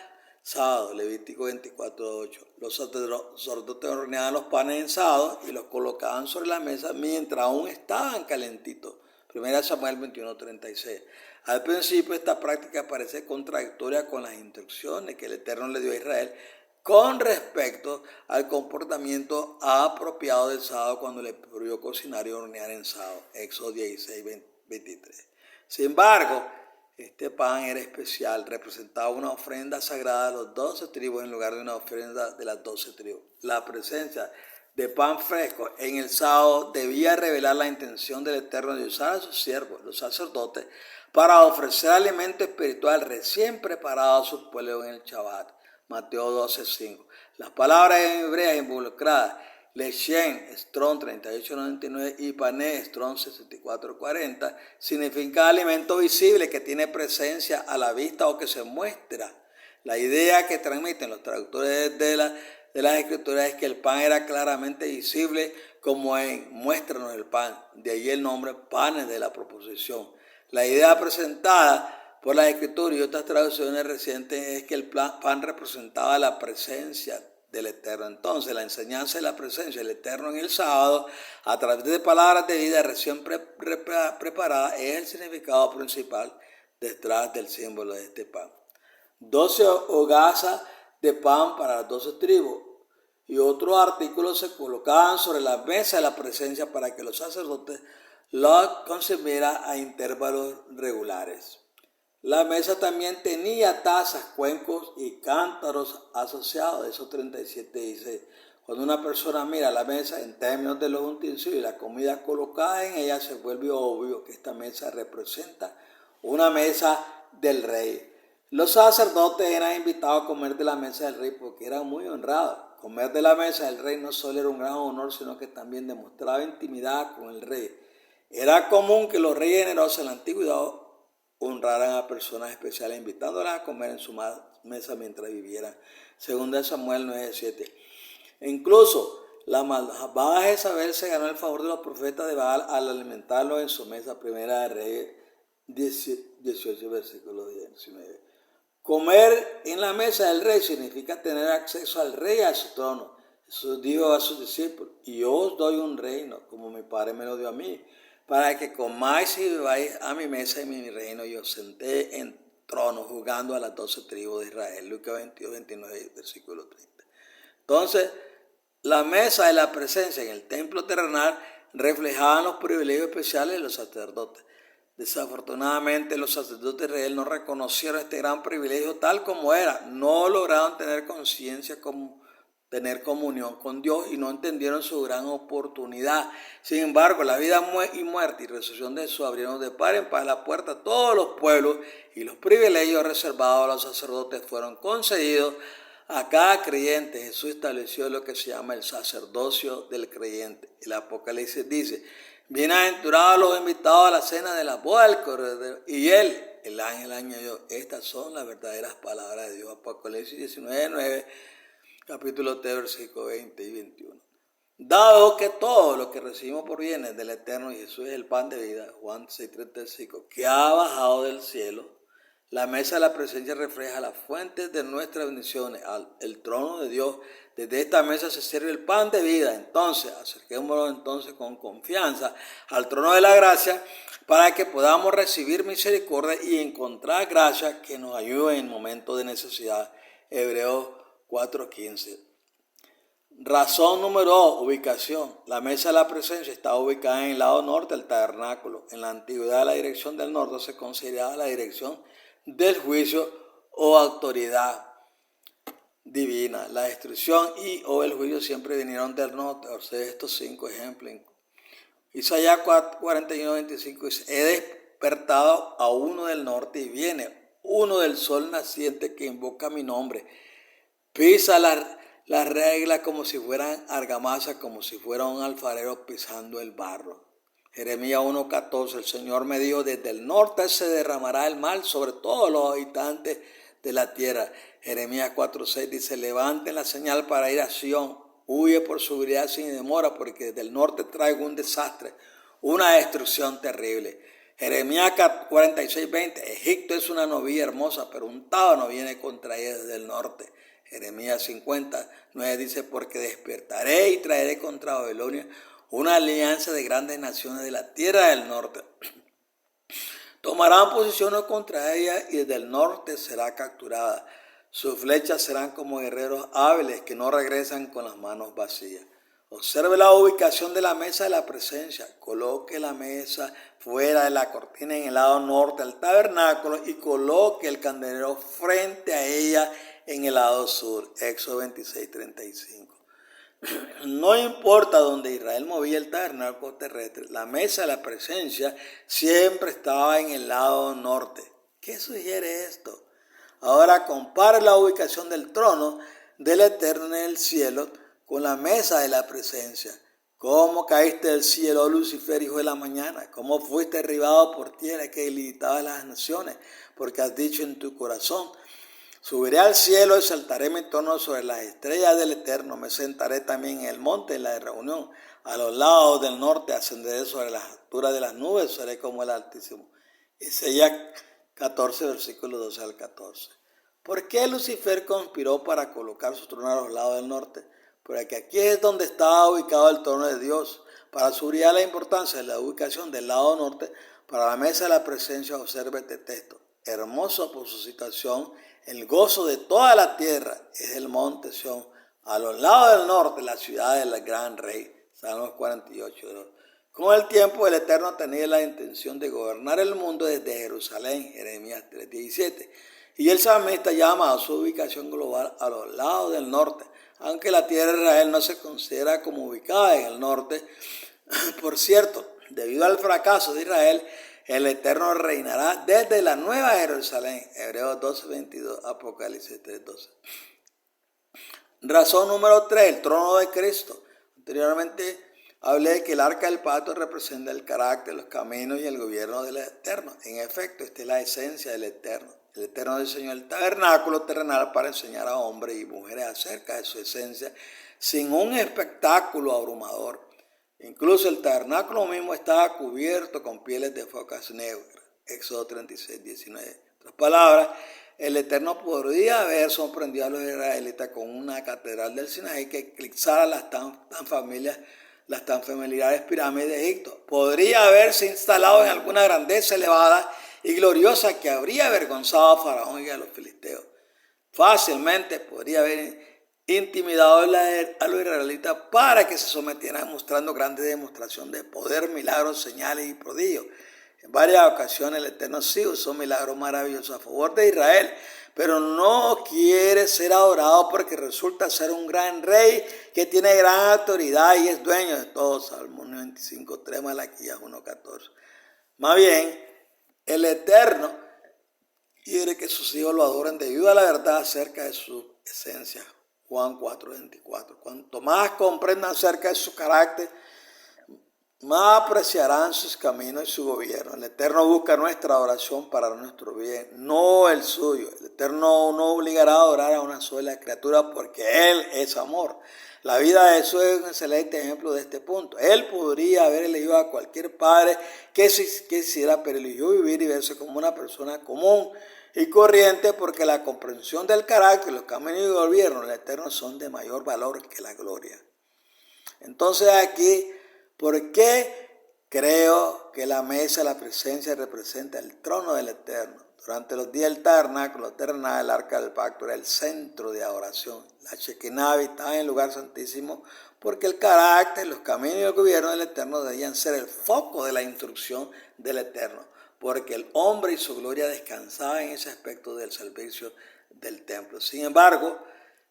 sábado. Levítico 24, 8. Los sacerdotes horneaban los panes en sábado y los colocaban sobre la mesa mientras aún estaban calentitos. 1 Samuel 21, 36. Al principio esta práctica parece contradictoria con las instrucciones que el Eterno le dio a Israel con respecto al comportamiento apropiado del sábado cuando le prohibió cocinar y hornear en sábado. Éxodo 16, 23. Sin embargo, este pan era especial, representaba una ofrenda sagrada de los 12 tribus en lugar de una ofrenda de las 12 tribus. La presencia de pan fresco en el sábado debía revelar la intención del Eterno de usar a sus siervos, los sacerdotes, para ofrecer alimento espiritual recién preparado a sus pueblos en el Shabbat. Mateo 12, 5. Las palabras hebreas involucradas, Lechem, Strong 3899 y Pané, Strong 6440, significa alimento visible que tiene presencia a la vista o que se muestra. La idea que transmiten los traductores de las escrituras es que el pan era claramente visible, como en muéstranos el pan, de ahí el nombre panes de la proposición. La idea presentada por las escrituras y otras traducciones recientes es que el pan representaba la presencia del Eterno. Entonces, la enseñanza de la presencia del Eterno en el sábado, a través de palabras de vida recién preparadas, es el significado principal detrás del símbolo de este pan. 12 hogazas de pan para las 12 tribus y otros artículos se colocaban sobre la mesa de la presencia para que los sacerdotes los consumieran a intervalos regulares. La mesa también tenía tazas, cuencos y cántaros asociados. Eso 37 dice, cuando una persona mira la mesa en términos de los utensilios y la comida colocada en ella, se vuelve obvio que esta mesa representa una mesa del rey. Los sacerdotes eran invitados a comer de la mesa del rey porque eran muy honrados. Comer de la mesa del rey no solo era un gran honor, sino que también demostraba intimidad con el rey. Era común que los reyes generosos en la antigüedad honraran a personas especiales, invitándolas a comer en su mesa mientras vivieran. 2 Samuel 9:7. Incluso la malvada Jezabel se ganó el favor de los profetas de Baal al alimentarlos en su mesa. Primera de Reyes 18, versículo 19. Comer en la mesa del rey significa tener acceso al rey y a su trono. Jesús dijo a sus discípulos, y yo os doy un reino, como mi Padre me lo dio a mí, para que comáis y bebáis a mi mesa y mi reino, y os senté en trono, juzgando a las 12 tribus de Israel. Lucas 22, 29, versículo 30. Entonces, La mesa de la presencia en el templo terrenal reflejaban los privilegios especiales de los sacerdotes. Desafortunadamente, los sacerdotes de Israel no reconocieron este gran privilegio tal como era. No lograron tener conciencia como tener comunión con Dios y no entendieron su gran oportunidad. Sin embargo, la vida y muerte y resurrección de Jesús abrieron de par en par la puerta a todos los pueblos y los privilegios reservados a los sacerdotes fueron concedidos a cada creyente. Jesús estableció lo que se llama el sacerdocio del creyente. El Apocalipsis dice: bienaventurados los invitados a la cena de la boda del Cordero. Y él, el ángel, añadió: estas son las verdaderas palabras de Dios. Apocalipsis 19:9, capítulo 3, versículos 20 y 21. Dado que todo lo que recibimos por bienes del Eterno y Jesús es el pan de vida, Juan 6:35, que ha bajado del cielo, la mesa de la presencia refleja las fuentes de nuestras bendiciones, el trono de Dios. Desde esta mesa se sirve el pan de vida. Entonces, acerquémonos con confianza al trono de la gracia para que podamos recibir misericordia y encontrar gracia que nos ayude en momentos de necesidad. Hebreos 4:15. Razón número 2, ubicación. La mesa de la presencia estaba ubicada en el lado norte del tabernáculo. En la antigüedad, la dirección del norte se consideraba la dirección del juicio o autoridad divina. La destrucción y o el juicio siempre vinieron del norte. Observe estos 5 ejemplos. Isaías 41:25 dice: he despertado a uno del norte y viene uno del sol naciente que invoca mi nombre. Pisa las reglas como si fueran argamasa, como si fuera un alfarero pisando el barro. Jeremías 1:14, el Señor me dijo: desde el norte se derramará el mal sobre todos los habitantes de la tierra. Jeremías 4:6 dice: levanten la señal para ir a Sión, huye por seguridad sin demora, porque desde el norte traigo un desastre, una destrucción terrible. Jeremías 46:20, Egipto es una novia hermosa, pero un tábano viene contra ella desde el norte. Jeremías 50:9 dice: porque despertaré y traeré contra Babilonia una alianza de grandes naciones de la tierra del norte. Tomarán posiciones contra ella y desde el norte será capturada. Sus flechas serán como guerreros hábiles que no regresan con las manos vacías. Observe la ubicación de la mesa de la presencia. Coloque la mesa fuera de la cortina en el lado norte del tabernáculo y coloque el candelero frente a ella en el lado sur. Éxodo 26:35. No importa dónde Israel movía el tabernáculo terrestre, la mesa de la presencia siempre estaba en el lado norte. ¿Qué sugiere esto? Ahora compare la ubicación del trono del Eterno en el cielo con la mesa de la presencia. ¿Cómo caíste del cielo, Lucifer, hijo de la mañana? ¿Cómo fuiste derribado por tierra que limitaba las naciones? Porque has dicho en tu corazón: subiré al cielo y saltaré mi trono sobre las estrellas del Eterno. Me sentaré también en el monte de la reunión. A los lados del norte ascenderé sobre las alturas de las nubes, seré como el Altísimo. Isaías 14, versículos 12 al 14. ¿Por qué Lucifer conspiró para colocar su trono a los lados del norte? Porque aquí es donde estaba ubicado el trono de Dios. Para subrayar la importancia de la ubicación del lado norte, para la mesa de la presencia, observe este texto. Hermoso por su situación, el gozo de toda la tierra es el monte Sión, a los lados del norte, la ciudad del gran rey. Salmos 48. Con el tiempo, el Eterno tenía la intención de gobernar el mundo desde Jerusalén, Jeremías 3:17. Y el salmista llama a su ubicación global a los lados del norte, aunque la tierra de Israel no se considera como ubicada en el norte. Por cierto, debido al fracaso de Israel, el Eterno reinará desde la nueva Jerusalén. Hebreos 12:22, Apocalipsis 3:12. Razón número 3, el trono de Cristo. Anteriormente hablé de que el arca del pacto representa el carácter, los caminos y el gobierno del Eterno. En efecto, esta es la esencia del Eterno. El Eterno diseñó el tabernáculo terrenal para enseñar a hombres y mujeres acerca de su esencia sin un espectáculo abrumador. Incluso el tabernáculo mismo estaba cubierto con pieles de focas negras. Éxodo 36:19. En otras palabras, el Eterno podría haber sorprendido a los israelitas con una catedral del Sinaí que eclipsara las tan familiares pirámides de Egipto. Podría haberse instalado en alguna grandeza elevada y gloriosa que habría avergonzado a Faraón y a los filisteos. Fácilmente podría haber intimidado a los israelitas para que se sometieran mostrando grandes demostración de poder, milagros, señales y prodigios. En varias ocasiones el Eterno sí usó milagros maravillosos a favor de Israel, pero no quiere ser adorado porque resulta ser un gran rey que tiene gran autoridad y es dueño de todo. Salmo 95:3, Malaquías 1:14. Más bien, el Eterno quiere que sus hijos lo adoren debido a la verdad acerca de su esencia. Juan 4:24. Cuanto más comprendan acerca de su carácter, más apreciarán sus caminos y su gobierno. El Eterno busca nuestra adoración para nuestro bien, no el suyo. El Eterno no obligará a adorar a una sola criatura porque Él es amor. La vida de Jesús es un excelente ejemplo de este punto. Él podría haber elegido a cualquier padre que quisiera, pero eligió vivir y verse como una persona común y corriente porque la comprensión del carácter, los caminos y el gobierno del Eterno son de mayor valor que la gloria. Entonces aquí, ¿por qué creo que la mesa de la presencia representa el trono del Eterno? Durante los días del tabernáculo terrenal, el arca del pacto era el centro de adoración. La Shekinah estaba en el lugar santísimo porque el carácter, los caminos y el gobierno del Eterno debían ser el foco de la instrucción del Eterno, porque el hombre y su gloria descansaban en ese aspecto del servicio del templo. Sin embargo,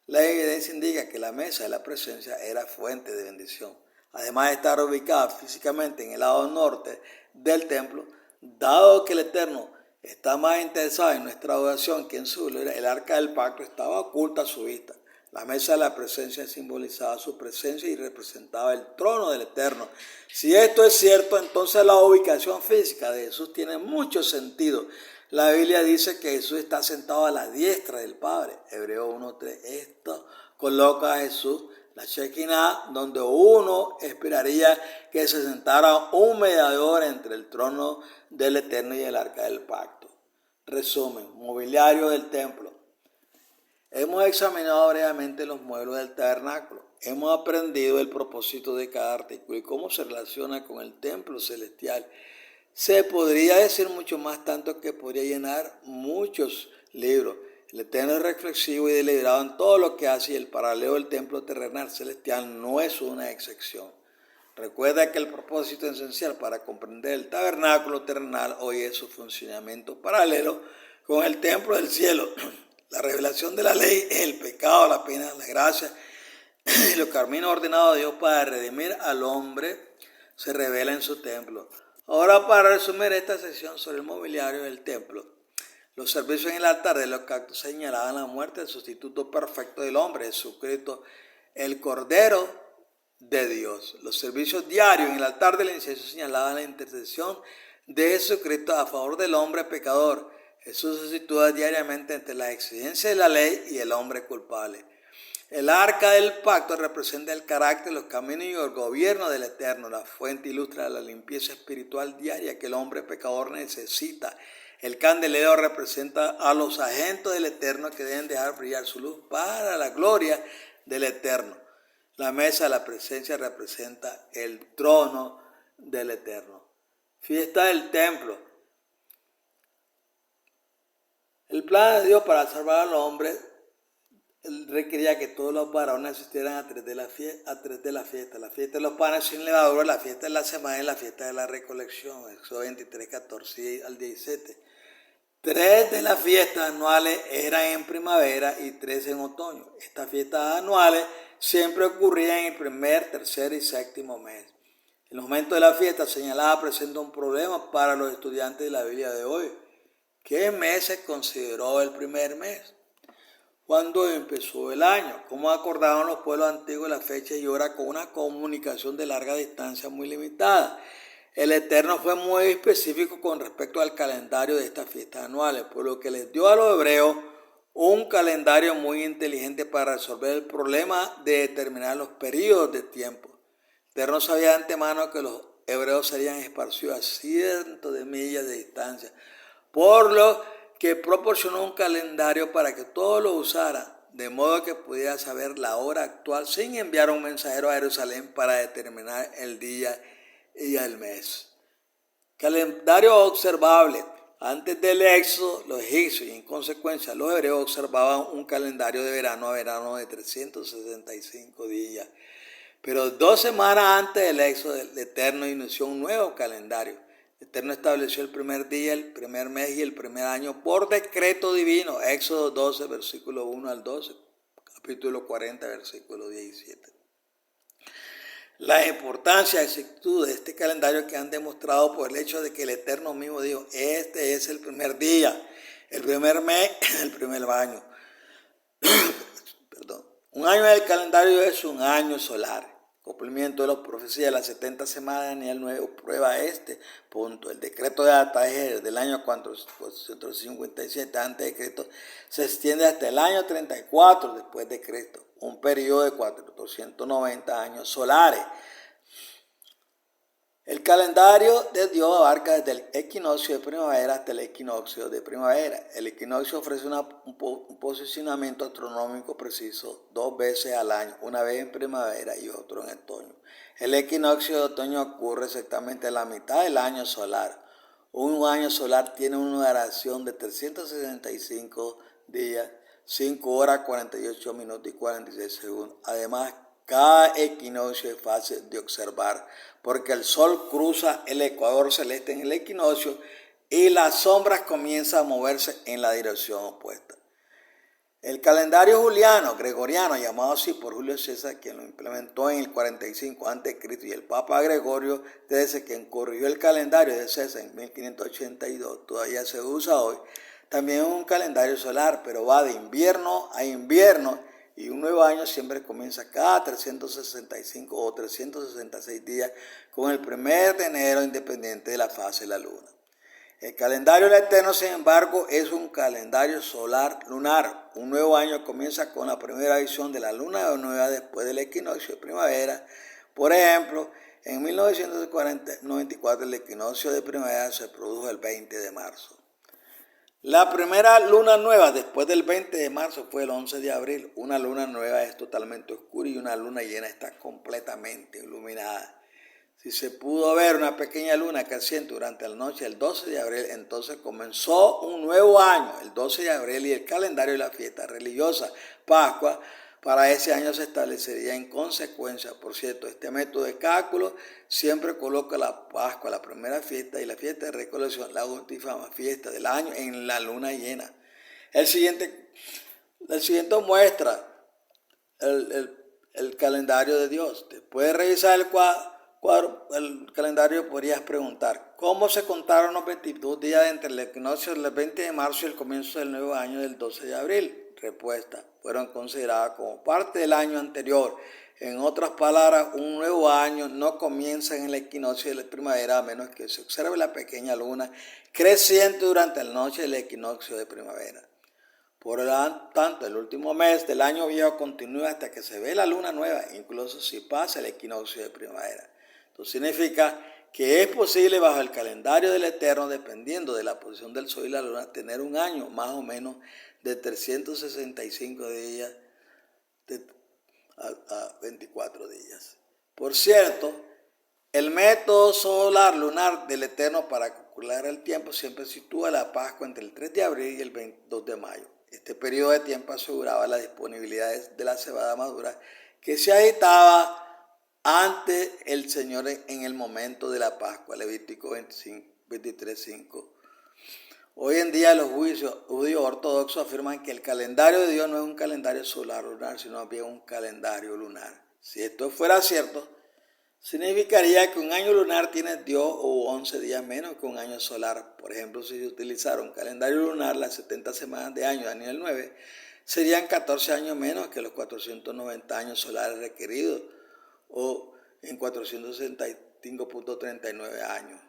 la evidencia indica que la mesa de la presencia era fuente de bendición. Además de estar ubicada físicamente en el lado norte del templo, dado que el Eterno está más interesado en nuestra adoración que en su gloria, el arca del pacto estaba oculta a su vista. La mesa de la presencia simbolizaba su presencia y representaba el trono del Eterno. Si esto es cierto, entonces la ubicación física de Jesús tiene mucho sentido. La Biblia dice que Jesús está sentado a la diestra del Padre. Hebreos 1:3. Esto coloca a Jesús, la Shekinah, donde uno esperaría que se sentara un mediador entre el trono del Eterno y el arca del pacto. Resumen, mobiliario del templo. Hemos examinado brevemente los muebles del tabernáculo. Hemos aprendido el propósito de cada artículo y cómo se relaciona con el templo celestial. Se podría decir mucho más, tanto que podría llenar muchos libros. El Eterno es reflexivo y deliberado en todo lo que hace y el paralelo del templo terrenal celestial no es una excepción. Recuerda que el propósito esencial para comprender el tabernáculo terrenal hoy es su funcionamiento paralelo con el templo del cielo. La revelación de la ley, el pecado, la pena, la gracia y los caminos ordenados de Dios para redimir al hombre se revela en su templo. Ahora, para resumir esta sección sobre el mobiliario del templo, los servicios en el altar de los cactus señalaban la muerte del sustituto perfecto del hombre, Jesucristo, el Cordero de Dios. Los servicios diarios en el altar del incienso señalaban la intercesión de Jesucristo a favor del hombre pecador. Jesús se sitúa diariamente entre la exigencia de la ley y el hombre culpable. El arca del pacto representa el carácter, los caminos y el gobierno del Eterno. La fuente ilustra la limpieza espiritual diaria que el hombre pecador necesita. El candelero representa a los agentes del Eterno que deben dejar brillar su luz para la gloria del Eterno. La mesa de la presencia representa el trono del Eterno. Fiesta del templo. El plan de Dios para salvar al hombre requería que todos los varones asistieran a tres de la fiesta. La fiesta de los panes sin levadura, la fiesta de la semana y la fiesta de la recolección. Éxodo 23, 14 al 17. 3 de las fiestas anuales eran en primavera y 3 en otoño. Estas fiestas anuales siempre ocurrían en el primer, tercer y séptimo mes. El momento de la fiesta señalada presenta un problema para los estudiantes de la Biblia de hoy. ¿Qué mes se consideró el primer mes? ¿Cuándo empezó el año? ¿Cómo acordaban los pueblos antiguos la fecha y hora con una comunicación de larga distancia muy limitada? El Eterno fue muy específico con respecto al calendario de estas fiestas anuales, por lo que les dio a los hebreos un calendario muy inteligente para resolver el problema de determinar los periodos de tiempo. El Eterno sabía de antemano que los hebreos serían esparcidos a cientos de millas de distancia, por lo que proporcionó un calendario para que todos lo usaran, de modo que pudiera saber la hora actual sin enviar un mensajero a Jerusalén para determinar el día y el mes. Calendario observable. Antes del éxodo, los egipcios y en consecuencia los hebreos observaban un calendario de verano a verano de 365 días. Pero 2 semanas antes del éxodo, el Eterno inició un nuevo calendario. El Eterno estableció el primer día, el primer mes y el primer año por decreto divino. Éxodo 12, versículo 1 al 12, capítulo 40, versículo 17. La importancia y exactitud de este calendario que han demostrado por el hecho de que el Eterno mismo dijo, este es el primer día, el primer mes, el primer año. Perdón. Un año del calendario es un año solar. Cumplimiento de las profecías de las 70 semanas de Daniel 9 prueba este punto. El decreto de Artajerjes del año 457 antes de Cristo se extiende hasta el año 34 después de Cristo, un periodo de 490 años solares. El calendario de Dios abarca desde el equinoccio de primavera hasta el equinoccio de primavera. El equinoccio ofrece un posicionamiento astronómico preciso 2 veces al año, una vez en primavera y otro en otoño. El equinoccio de otoño ocurre exactamente en la mitad del año solar. Un año solar tiene una duración de 365 días, 5 horas, 48 minutos y 46 segundos. Además, cada equinoccio es fácil de observar porque el sol cruza el ecuador celeste en el equinoccio y las sombras comienzan a moverse en la dirección opuesta. El calendario juliano, gregoriano, llamado así por Julio César, quien lo implementó en el 45 a.C., y el Papa Gregorio XIII, quien corrigió el calendario de César en 1582, todavía se usa hoy. También es un calendario solar, pero va de invierno a invierno y un nuevo año siempre comienza cada 365 o 366 días con el 1 de enero independiente de la fase de la luna. El calendario del Eterno, sin embargo, es un calendario solar lunar. Un nuevo año comienza con la primera visión de la luna nueva después del equinoccio de primavera. Por ejemplo, en 1994 el equinoccio de primavera se produjo el 20 de marzo. La primera luna nueva después del 20 de marzo fue el 11 de abril. Una luna nueva es totalmente oscura y una luna llena está completamente iluminada. Si se pudo ver una pequeña luna creciente durante la noche del 12 de abril, entonces comenzó un nuevo año, el 12 de abril, y el calendario de la fiesta religiosa, Pascua, para ese año se establecería en consecuencia. Por cierto, este método de cálculo siempre coloca la Pascua, la primera fiesta, y la fiesta de recolección, la última fiesta del año, en la luna llena. El siguiente muestra el calendario de Dios. Después de revisar el calendario, podrías preguntar, ¿cómo se contaron los 22 días entre el equinoccio del 20 de marzo y el comienzo del nuevo año del 12 de abril? Respuesta, fueron consideradas como parte del año anterior. En otras palabras, un nuevo año no comienza en el equinoccio de la primavera a menos que se observe la pequeña luna creciente durante la noche del equinoccio de primavera. Por lo tanto, el último mes del año viejo continúa hasta que se ve la luna nueva, incluso si pasa el equinoccio de primavera. Esto significa que es posible bajo el calendario del Eterno, dependiendo de la posición del sol y la luna, tener un año más o menos de 365 días a 24 días. Por cierto, el método solar lunar del Eterno para calcular el tiempo siempre sitúa la Pascua entre el 3 de abril y el 22 de mayo. Este periodo de tiempo aseguraba la disponibilidad de la cebada madura que se agitaba ante el Señor en el momento de la Pascua. Levítico 23:5. Hoy en día los judíos ortodoxos afirman que el calendario de Dios no es un calendario solar lunar, sino bien un calendario lunar. Si esto fuera cierto, significaría que un año lunar tiene 2 o 11 días menos que un año solar. Por ejemplo, si se utilizara un calendario lunar, las 70 semanas de año Daniel 9 serían 14 años menos que los 490 años solares requeridos, o en 465.39 años.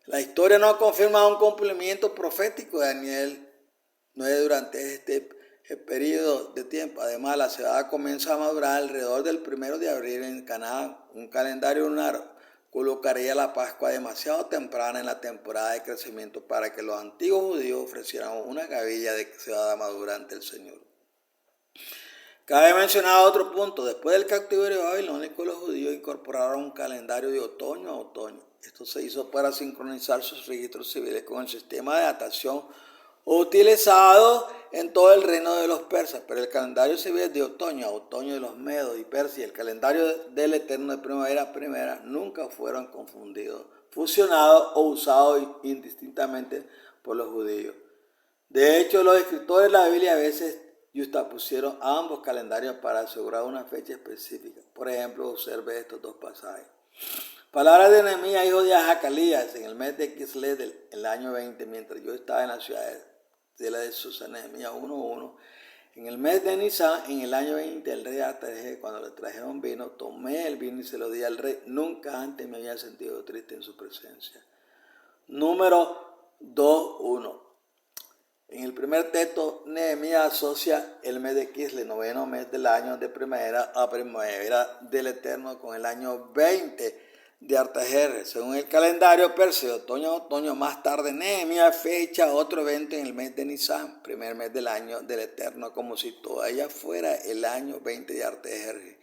La historia no confirma un cumplimiento profético de Daniel 9 durante este periodo de tiempo. Además, la cebada comienza a madurar alrededor del 1 de abril en Canaán. Un calendario lunar colocaría la Pascua demasiado temprana en la temporada de crecimiento para que los antiguos judíos ofrecieran una gavilla de cebada madura ante el Señor. Cabe mencionar otro punto. Después del cautiverio babilónico, los judíos incorporaron un calendario de otoño a otoño. Esto se hizo para sincronizar sus registros civiles con el sistema de datación utilizado en todo el reino de los persas, pero el calendario civil de otoño de los medos y persas y el calendario del eterno de primavera nunca fueron confundidos, fusionados o usados indistintamente por los judíos. De hecho, los escritores de la Biblia a veces juxtapusieron ambos calendarios para asegurar una fecha específica. Por ejemplo, observe estos dos pasajes. Palabras de Nehemías, hijo de Hacalías, en el mes de Kislev del año 20, mientras yo estaba en la ciudad de la de Susa, Nehemías 1:1. En el mes de Nisan, en el año 20, el rey Artajerjes, cuando le trajeron vino, tomé el vino y se lo di al rey. Nunca antes me había sentido triste en su presencia. Número 2:1. En el primer texto, Nehemías asocia el mes de Kislev, noveno mes del año de primavera, a primavera del Eterno, con el año 20 de Artajerjes. Según el calendario persio, otoño, más tarde Nehemías fecha otro evento en el mes de Nisan, primer mes del año del Eterno, como si todavía fuera el año 20 de Artajerjes.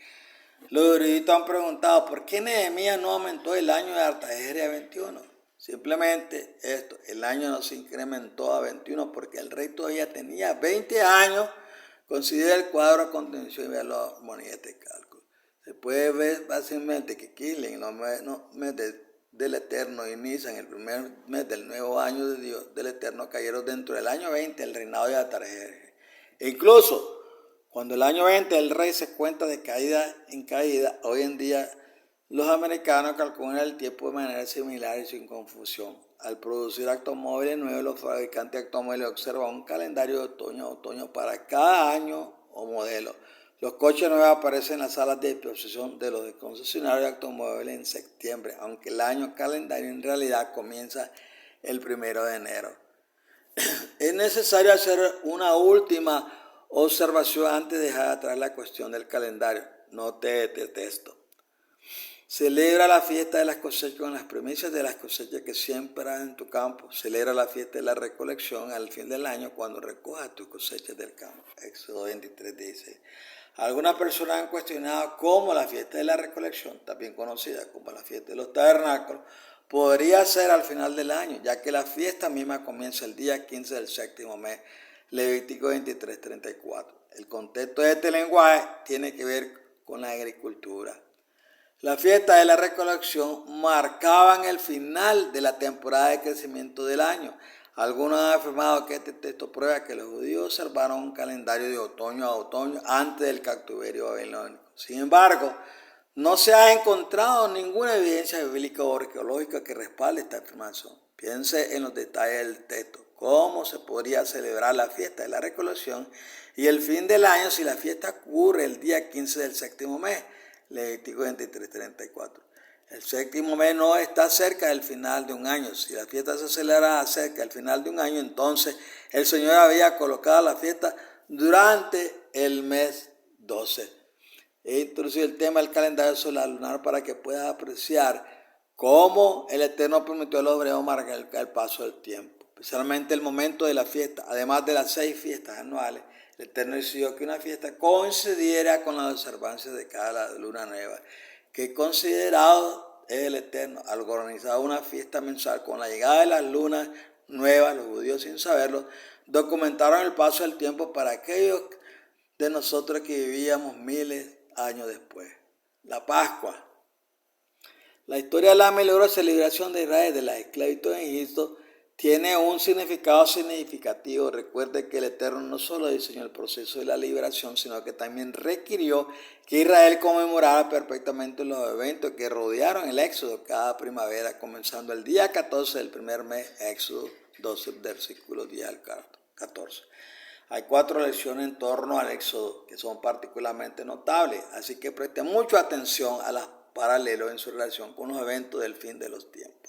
Los eruditos han preguntado, ¿por qué Nehemías no aumentó el año de Artajerjes a 21? Simplemente esto, el año no se incrementó a 21 porque el rey todavía tenía 20 años. Considera el cuadro a continuación y ve la armonía de este cálculo. Se puede ver fácilmente que Kislev, en los meses del Eterno, y Nisan, el primer mes del nuevo año de Dios, del Eterno, cayeron dentro del año 20 el reinado de Artajerjes. E incluso, cuando el año 20 el rey se cuenta de caída en caída, hoy en día los americanos calculan el tiempo de manera similar y sin confusión. Al producir automóviles nuevos, los fabricantes de automóviles observan un calendario de otoño para cada año o modelo. Los coches nuevos aparecen en las salas de exposición de los concesionarios de automóviles en septiembre, aunque el año calendario en realidad comienza el 1 de enero. Es necesario hacer una última observación antes de dejar atrás la cuestión del calendario. Note este texto. Celebra la fiesta de las cosechas con las primicias de las cosechas que siembras en tu campo. Celebra la fiesta de la recolección al fin del año cuando recojas tus cosechas del campo. Éxodo 23 dice. Algunas personas han cuestionado cómo la fiesta de la recolección, también conocida como la fiesta de los tabernáculos, podría ser al final del año, ya que la fiesta misma comienza el día 15 del séptimo mes. Levítico 23:34. El contexto de este lenguaje tiene que ver con la agricultura. La fiesta de la recolección marcaban el final de la temporada de crecimiento del año. Algunos han afirmado que este texto prueba que los judíos observaron un calendario de otoño a otoño antes del cautiverio babilónico. Sin embargo, no se ha encontrado ninguna evidencia bíblica o arqueológica que respalde esta afirmación. Piense en los detalles del texto. ¿Cómo se podría celebrar la fiesta de la recolección y el fin del año si la fiesta ocurre el día 15 del séptimo mes? Levítico 23:34. El séptimo mes no está cerca del final de un año. Si la fiesta se celebra cerca del final de un año, entonces el Señor había colocado la fiesta durante el mes 12. He introducido el tema del calendario solar lunar para que puedas apreciar cómo el Eterno permitió a los hebreos marcar el paso del tiempo, especialmente el momento de la fiesta. Además de las 6 fiestas anuales, el Eterno decidió que una fiesta coincidiera con la observancia de cada luna nueva. Que considerado es el Eterno al organizar una fiesta mensual con la llegada de las lunas nuevas. Los judíos, sin saberlo, documentaron el paso del tiempo para aquellos de nosotros que vivíamos miles de años después. La Pascua. La historia de la milagrosa liberación de Israel de la esclavitud en Egipto tiene un significado significativo. Recuerde que el Eterno no solo diseñó el proceso de la liberación, sino que también requirió que Israel conmemorara perfectamente los eventos que rodearon el Éxodo cada primavera, comenzando el día 14 del primer mes, Éxodo 12, versículos 10 al 14. Hay 4 lecciones en torno al Éxodo que son particularmente notables, así que preste mucha atención a los paralelos en su relación con los eventos del fin de los tiempos.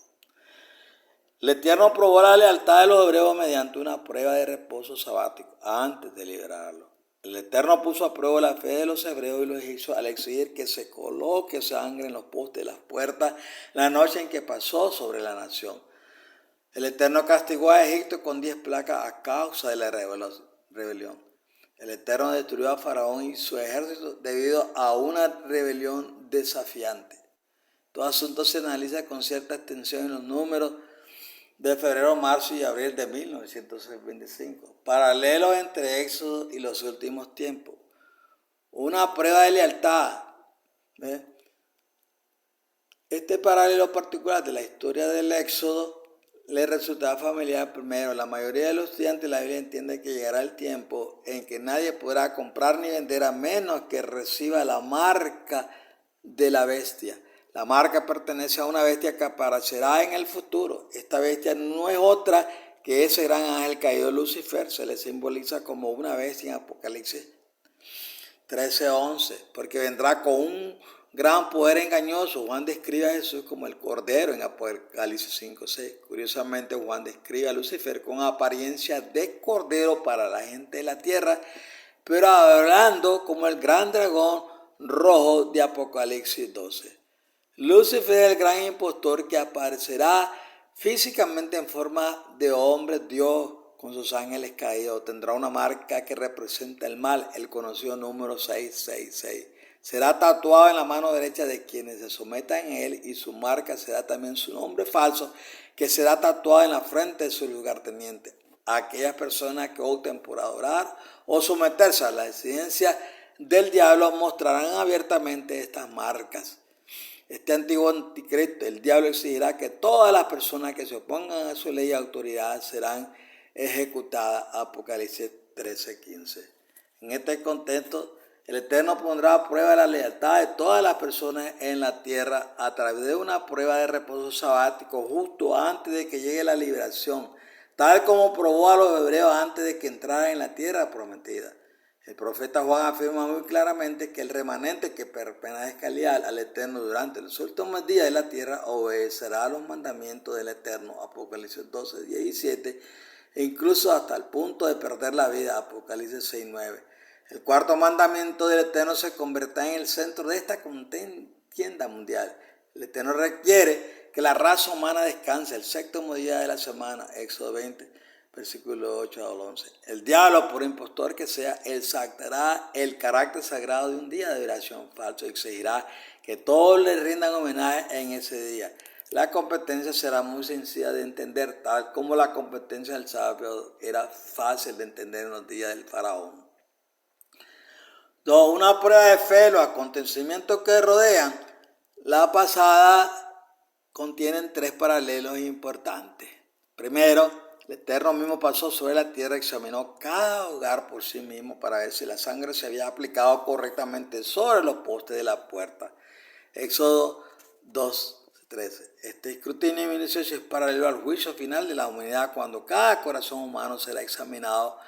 El Eterno probó la lealtad de los hebreos mediante una prueba de reposo sabático antes de liberarlos. El Eterno puso a prueba la fe de los hebreos y los egipcios al exigir que se coloque sangre en los postes de las puertas la noche en que pasó sobre la nación. El Eterno castigó a Egipto con 10 plagas a causa de la rebelión. El Eterno destruyó a Faraón y su ejército debido a una rebelión desafiante. Todo asunto se analiza con cierta extensión en los números de febrero, marzo y abril de 1925. Paralelos entre Éxodo y los últimos tiempos. Una prueba de lealtad. ¿Ves? Este paralelo particular de la historia del Éxodo le resultaba familiar. Primero, la mayoría de los estudiantes de la Biblia entiende que llegará el tiempo en que nadie podrá comprar ni vender a menos que reciba la marca de la bestia. La marca pertenece a una bestia que aparecerá en el futuro. Esta bestia no es otra que ese gran ángel caído Lucifer. Se le simboliza como una bestia en Apocalipsis 13:11, porque vendrá con un gran poder engañoso. Juan describe a Jesús como el Cordero en Apocalipsis 5:6. Curiosamente, Juan describe a Lucifer con apariencia de Cordero para la gente de la tierra, pero hablando como el gran dragón rojo de Apocalipsis 12. Lucifer es el gran impostor que aparecerá físicamente en forma de hombre, Dios, con sus ángeles caídos. Tendrá una marca que representa el mal, el conocido número 666. Será tatuado en la mano derecha de quienes se sometan a él, y su marca será también su nombre falso, que será tatuado en la frente de su lugarteniente. Aquellas personas que opten por adorar o someterse a la exigencia del diablo mostrarán abiertamente estas marcas. Este antiguo anticristo, el diablo, exigirá que todas las personas que se opongan a su ley y autoridad serán ejecutadas. Apocalipsis 13:15. En este contexto, el Eterno pondrá a prueba la lealtad de todas las personas en la tierra a través de una prueba de reposo sabático justo antes de que llegue la liberación, tal como probó a los hebreos antes de que entraran en la tierra prometida. El profeta Juan afirma muy claramente que el remanente que permanezca leal al Eterno durante los últimos días de la tierra obedecerá a los mandamientos del Eterno. Apocalipsis 12:17, e incluso hasta el punto de perder la vida. Apocalipsis 6:9. El cuarto mandamiento del Eterno se convertirá en el centro de esta contienda mundial. El Eterno requiere que la raza humana descanse el séptimo día de la semana. Éxodo 20, versículo 8 al 11. El diablo, por impostor que sea, exaltará el carácter sagrado de un día de oración falso y exigirá que todos le rindan homenaje en ese día. La competencia será muy sencilla de entender, tal como la competencia del sábado era fácil de entender en los días del faraón. 2. Una prueba de fe. Los acontecimientos que rodean la pasada contienen tres paralelos importantes. Primero, el Eterno mismo pasó sobre la tierra y examinó cada hogar por sí mismo para ver si la sangre se había aplicado correctamente sobre los postes de la puerta. Éxodo 2:13. Este escrutinio minucioso es paralelo al juicio final de la humanidad, cuando cada corazón humano será examinado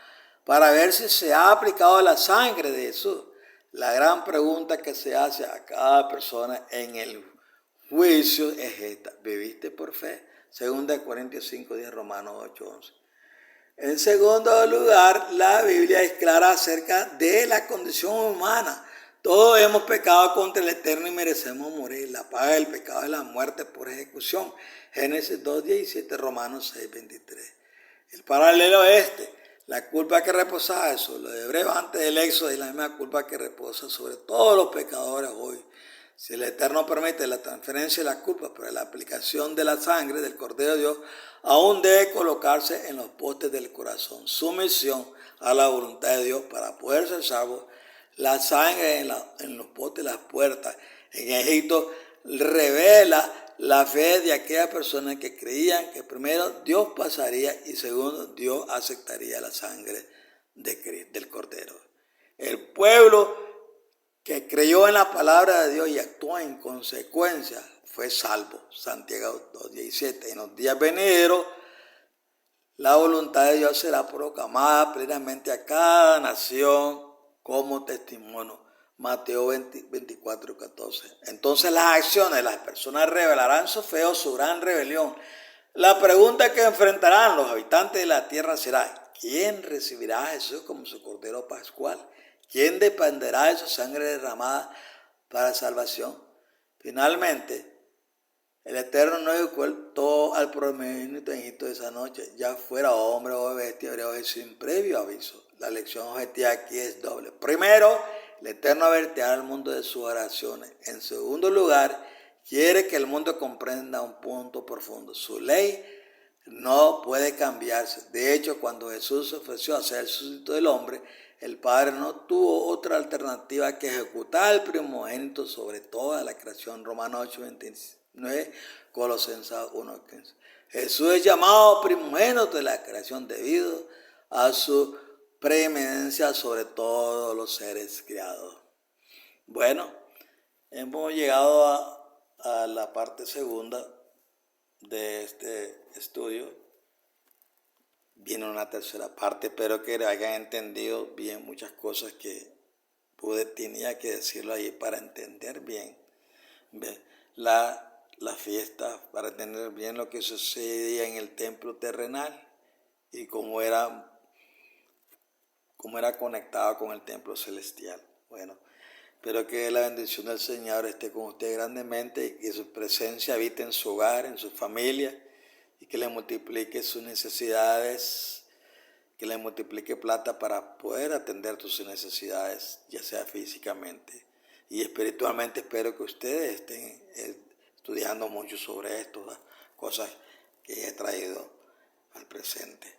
para ver si se ha aplicado la sangre de Jesús. La gran pregunta que se hace a cada persona en el juicio es esta: ¿viviste por fe? 2 Corintios 5:10, Romanos 8:11. En segundo lugar, la Biblia es clara acerca de la condición humana. Todos hemos pecado contra el Eterno y merecemos morir. La paga del pecado es la muerte por ejecución. Génesis 2:17, Romanos 6:23. El paralelo es este: la culpa que reposaba sobre los hebreos antes del Éxodo es la misma culpa que reposa sobre todos los pecadores hoy. Si el Eterno permite la transferencia de la culpa, pero la aplicación de la sangre del Cordero de Dios aún debe colocarse en los postes del corazón. Sumisión a la voluntad de Dios para poder ser salvo. La sangre en los postes de las puertas en Egipto revela la fe de aquellas personas que creían que primero Dios pasaría y segundo Dios aceptaría la sangre del Cordero. El pueblo que creyó en la palabra de Dios y actuó en consecuencia fue salvo. Santiago 2:17. En los días venideros la voluntad de Dios será proclamada plenamente a cada nación como testimonio. Mateo 24:14. Entonces las acciones de las personas revelarán su fe o su gran rebelión. La pregunta que enfrentarán los habitantes de la tierra será: ¿quién recibirá a Jesús como su Cordero Pascual? ¿Quién dependerá de su sangre derramada para salvación? Finalmente, el Eterno no ocultó al primogénito en Egipto esa noche, ya fuera hombre o bestia, hebreo, sin previo aviso. La lección objetiva aquí es doble. Primero, el Eterno advertirá al mundo de sus oraciones. En segundo lugar, quiere que el mundo comprenda un punto profundo. Su ley no puede cambiarse. De hecho, cuando Jesús se ofreció a ser el sustituto del hombre, el Padre no tuvo otra alternativa que ejecutar el primogénito sobre toda la creación. Romanos 8:29, Colosenses 1:15. Jesús es llamado primogénito de la creación debido a su preeminencia sobre todos los seres creados. Bueno, hemos llegado a la parte segunda de este estudio. Viene una tercera parte, espero que hayan entendido bien muchas cosas que tenía que decirlo ahí para entender bien la fiesta, para entender bien lo que sucedía en el templo terrenal y cómo era conectado con el templo celestial. Bueno, espero que la bendición del Señor esté con usted grandemente y que su presencia habite en su hogar, en su familia, y que le multiplique sus necesidades, que le multiplique plata para poder atender sus necesidades, ya sea físicamente y espiritualmente. Espero que ustedes estén estudiando mucho sobre esto, las cosas que he traído al presente.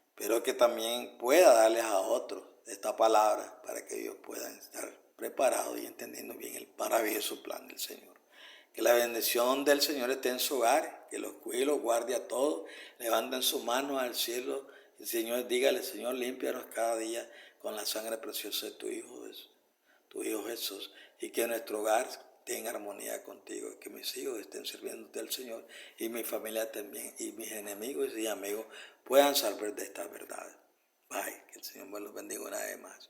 Espero que también pueda darles a otros esta palabra para que ellos puedan estar preparados y entendiendo bien el maravilloso plan del Señor. Que la bendición del Señor esté en su hogar, que los cuide y los guarde a todos. Levanten sus manos al cielo. El Señor, dígale: Señor, límpianos cada día con la sangre preciosa de tu Hijo Jesús. Y que nuestro hogar tenga armonía contigo. Que mis hijos estén sirviéndote al Señor y mi familia también. Y mis enemigos y amigos puedan saber de estas verdades. Bye. Que el Señor los bendiga una vez más.